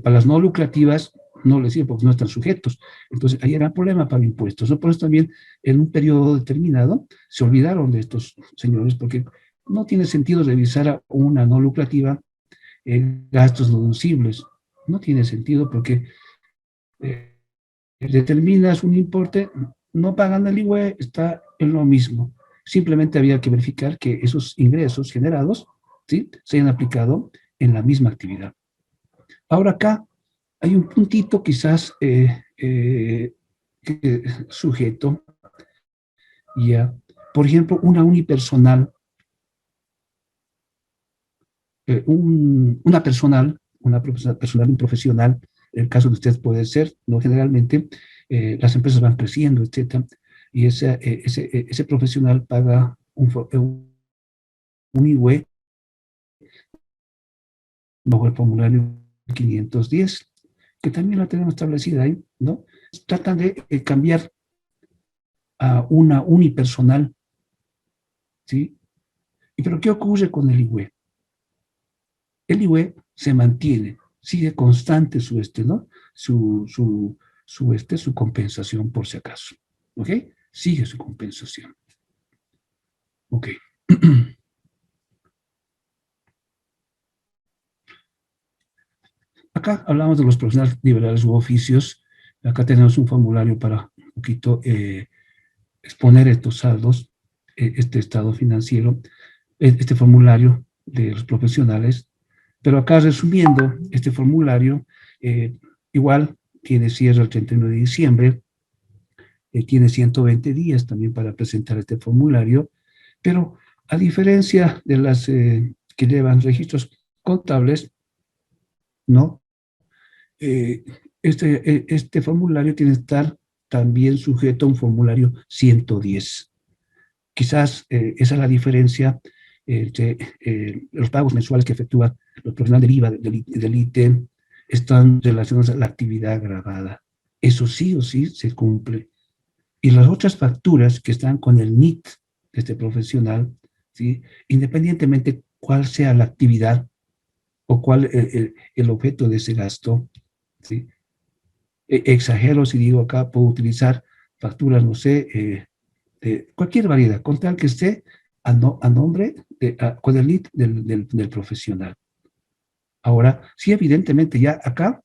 Para las no lucrativas, no les sirve porque no están sujetos. Entonces, ahí era problema para impuestos, ¿no? Por eso también, en un periodo determinado, se olvidaron de estos señores, porque no tiene sentido revisar a una no lucrativa gastos no deducibles. No tiene sentido porque determinas un importe, no pagan el IUE, está en lo mismo. Simplemente había que verificar que esos ingresos generados, ¿sí?, se hayan aplicado en la misma actividad. Ahora acá hay un puntito quizás sujeto, ya, por ejemplo, una unipersonal, una personal, un profesional, el caso de usted puede ser, no generalmente, las empresas van creciendo, etcétera, y ese profesional paga un IUE bajo el formulario 510, que también la tenemos establecida ahí, ¿no? Tratan de cambiar a una unipersonal, ¿sí? Pero ¿qué ocurre con el IUE? El IUE se mantiene, sigue constante su compensación por si acaso, ¿ok? Sigue su compensación. Ok. Acá hablamos de los profesionales liberales u oficios. Acá tenemos un formulario para un poquito exponer estos saldos, este estado financiero, este formulario de los profesionales. Pero acá, resumiendo, este formulario igual tiene cierre el 31 de diciembre, tiene 120 días también para presentar este formulario, pero a diferencia de las que llevan registros contables, ¿no? Este formulario tiene que estar también sujeto a un formulario 110. Quizás esa es la diferencia entre los pagos mensuales que efectúan los profesionales del IVA, del IT, están relacionados a la actividad grabada. Eso sí o sí se cumple. Y las otras facturas que están con el NIT de este profesional, ¿sí?, independientemente cuál sea la actividad o cuál el objeto de ese gasto, ¿sí? Exagero si digo acá, puedo utilizar facturas, no sé, de cualquier variedad, con tal que esté a nombre, con el NIT del profesional. Ahora, sí, evidentemente ya acá,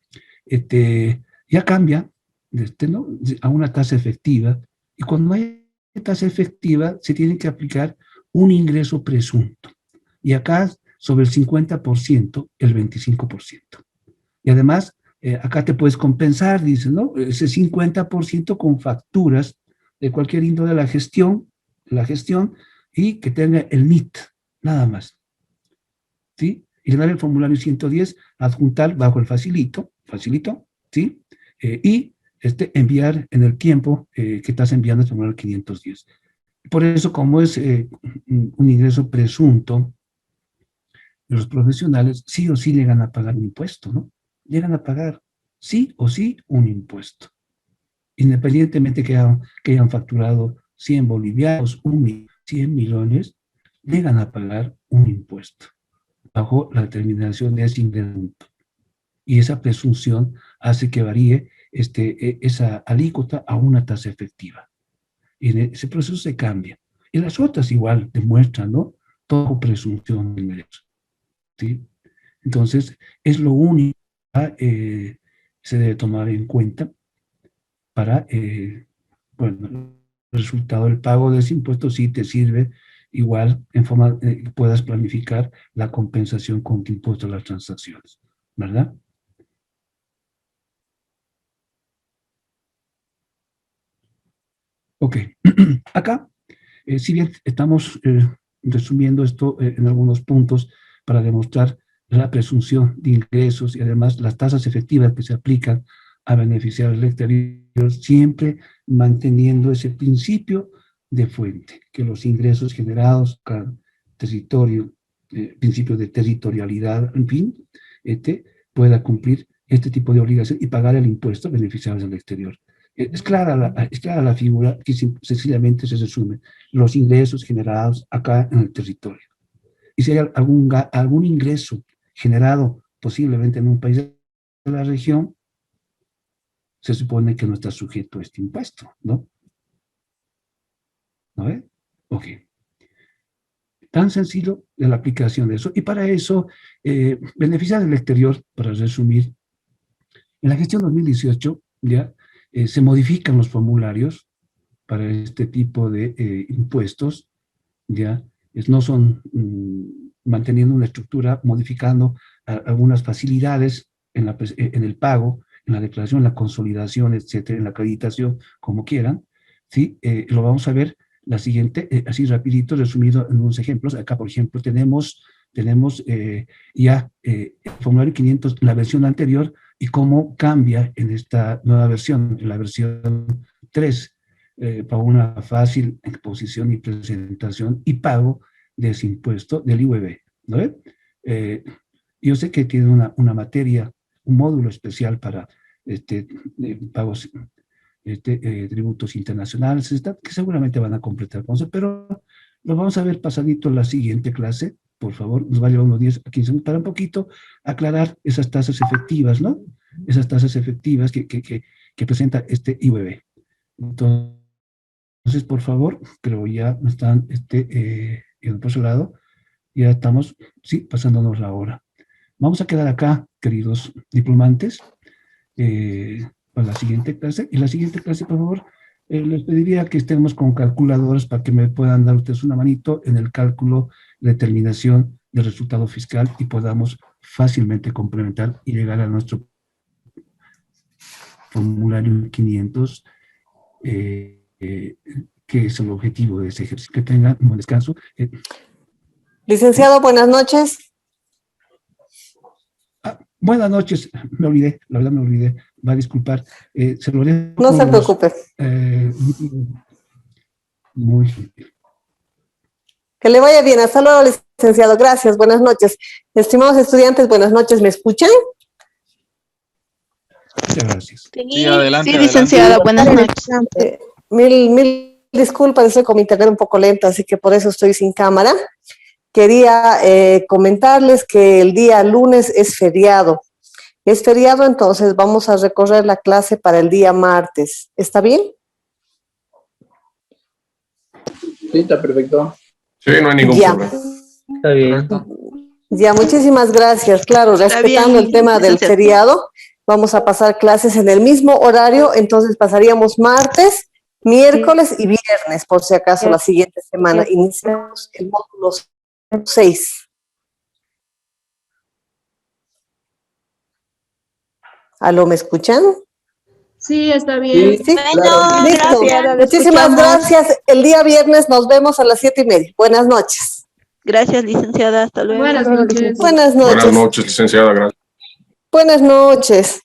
ya cambia ¿no?, a una tasa efectiva, y cuando hay tasa efectiva se tiene que aplicar un ingreso presunto. Y acá, sobre el 50%, el 25%. Y además, acá te puedes compensar, dice, ¿no?, ese 50% con facturas de cualquier índole de la gestión, y que tenga el NIT, nada más. ¿Sí? Y llenar el formulario 110, adjuntar bajo el facilito, ¿sí? Y enviar en el tiempo que estás enviando el formulario 510. Por eso, como es un ingreso presunto, los profesionales sí o sí llegan a pagar un impuesto, ¿no? Llegan a pagar sí o sí un impuesto. Independientemente que hayan facturado 100 bolivianos, 100 millones, llegan a pagar un impuesto bajo la determinación de ese ingreso. Y esa presunción hace que varíe esa alícuota a una tasa efectiva. Y en ese proceso se cambia. Y las otras igual demuestran, ¿no?, todo presunción de ingreso, ¿sí? Entonces, es lo único que se debe tomar en cuenta para, bueno, el resultado del pago de ese impuesto sí te sirve igual en forma puedas planificar la compensación con tu impuesto a las transacciones, ¿verdad? Ok, acá, si bien estamos resumiendo esto en algunos puntos para demostrar la presunción de ingresos y además las tasas efectivas que se aplican a beneficiarios del exterior, siempre manteniendo ese principio de fuente, que los ingresos generados cada territorio, principio de territorialidad, en fin, pueda cumplir este tipo de obligación y pagar el impuesto a beneficiarios del exterior. Es clara la figura que sencillamente se resume los ingresos generados acá en el territorio. Y si hay algún ingreso generado posiblemente en un país de la región, se supone que no está sujeto a este impuesto, ¿no? ¿No ve? Ok. Tan sencillo de la aplicación de eso. Y para eso, beneficiarios del exterior, para resumir, en la gestión 2018 ya se modifican los formularios para este tipo de impuestos, ya no son manteniendo una estructura, modificando algunas facilidades en el pago, en la declaración, en la consolidación, etcétera, en la acreditación, como quieran, ¿sí? Lo vamos a ver la siguiente, así rapidito, resumido en unos ejemplos. Acá, por ejemplo, tenemos ya el formulario 500, la versión anterior, y cómo cambia en esta nueva versión, en la versión 3, para una fácil exposición y presentación y pago de ese impuesto del IUV, ¿no? Yo sé que tiene una materia, un módulo especial para pagos, tributos internacionales, que seguramente van a completar con eso, pero lo vamos a ver pasadito en la siguiente clase. Por favor, nos va a llevar unos 10 a 15 minutos para un poquito aclarar esas tasas efectivas, ¿no? Esas tasas efectivas que presenta este IUV. Entonces, por favor, creo ya están en el otro lado, ya estamos, sí, pasándonos la hora. Vamos a quedar acá, queridos diplomantes, para la siguiente clase. Y la siguiente clase, por favor, les pediría que estemos con calculadores para que me puedan dar ustedes una manito en el cálculo de determinación del resultado fiscal y podamos fácilmente complementar y llegar a nuestro formulario 500, que es el objetivo de ese ejercicio. Que tengan un buen descanso. Licenciado, buenas noches. Buenas noches, me olvidé, la verdad me olvidé, va a disculpar. Se lo dejo. No se preocupe. Muy gentil. Que le vaya bien. Hasta luego, licenciado. Gracias. Buenas noches. Estimados estudiantes, buenas noches. ¿Me escuchan? Muchas gracias. Sí, adelante, sí, licenciada, buenas noches. Mil disculpas, estoy con mi internet un poco lento, así que por eso estoy sin cámara. Quería comentarles que el día lunes es feriado. Es feriado, entonces vamos a recorrer la clase para el día martes. ¿Está bien? Sí, está perfecto. Sí, no hay ningún problema. Está bien. Ya, muchísimas gracias. Claro, respetando el tema del feriado, vamos a pasar clases en el mismo horario, entonces pasaríamos martes, miércoles y viernes, por si acaso, la siguiente semana. Iniciamos el módulo 6. ¿Aló, me escuchan? Sí, está bien. Sí, Claro. listo. Gracias, Muchísimas gracias. El día viernes nos vemos a las 7:30. Buenas noches. Gracias, licenciada, hasta luego. Buenas noches. Buenas noches. Buenas noches, licenciada. Gracias. Buenas noches.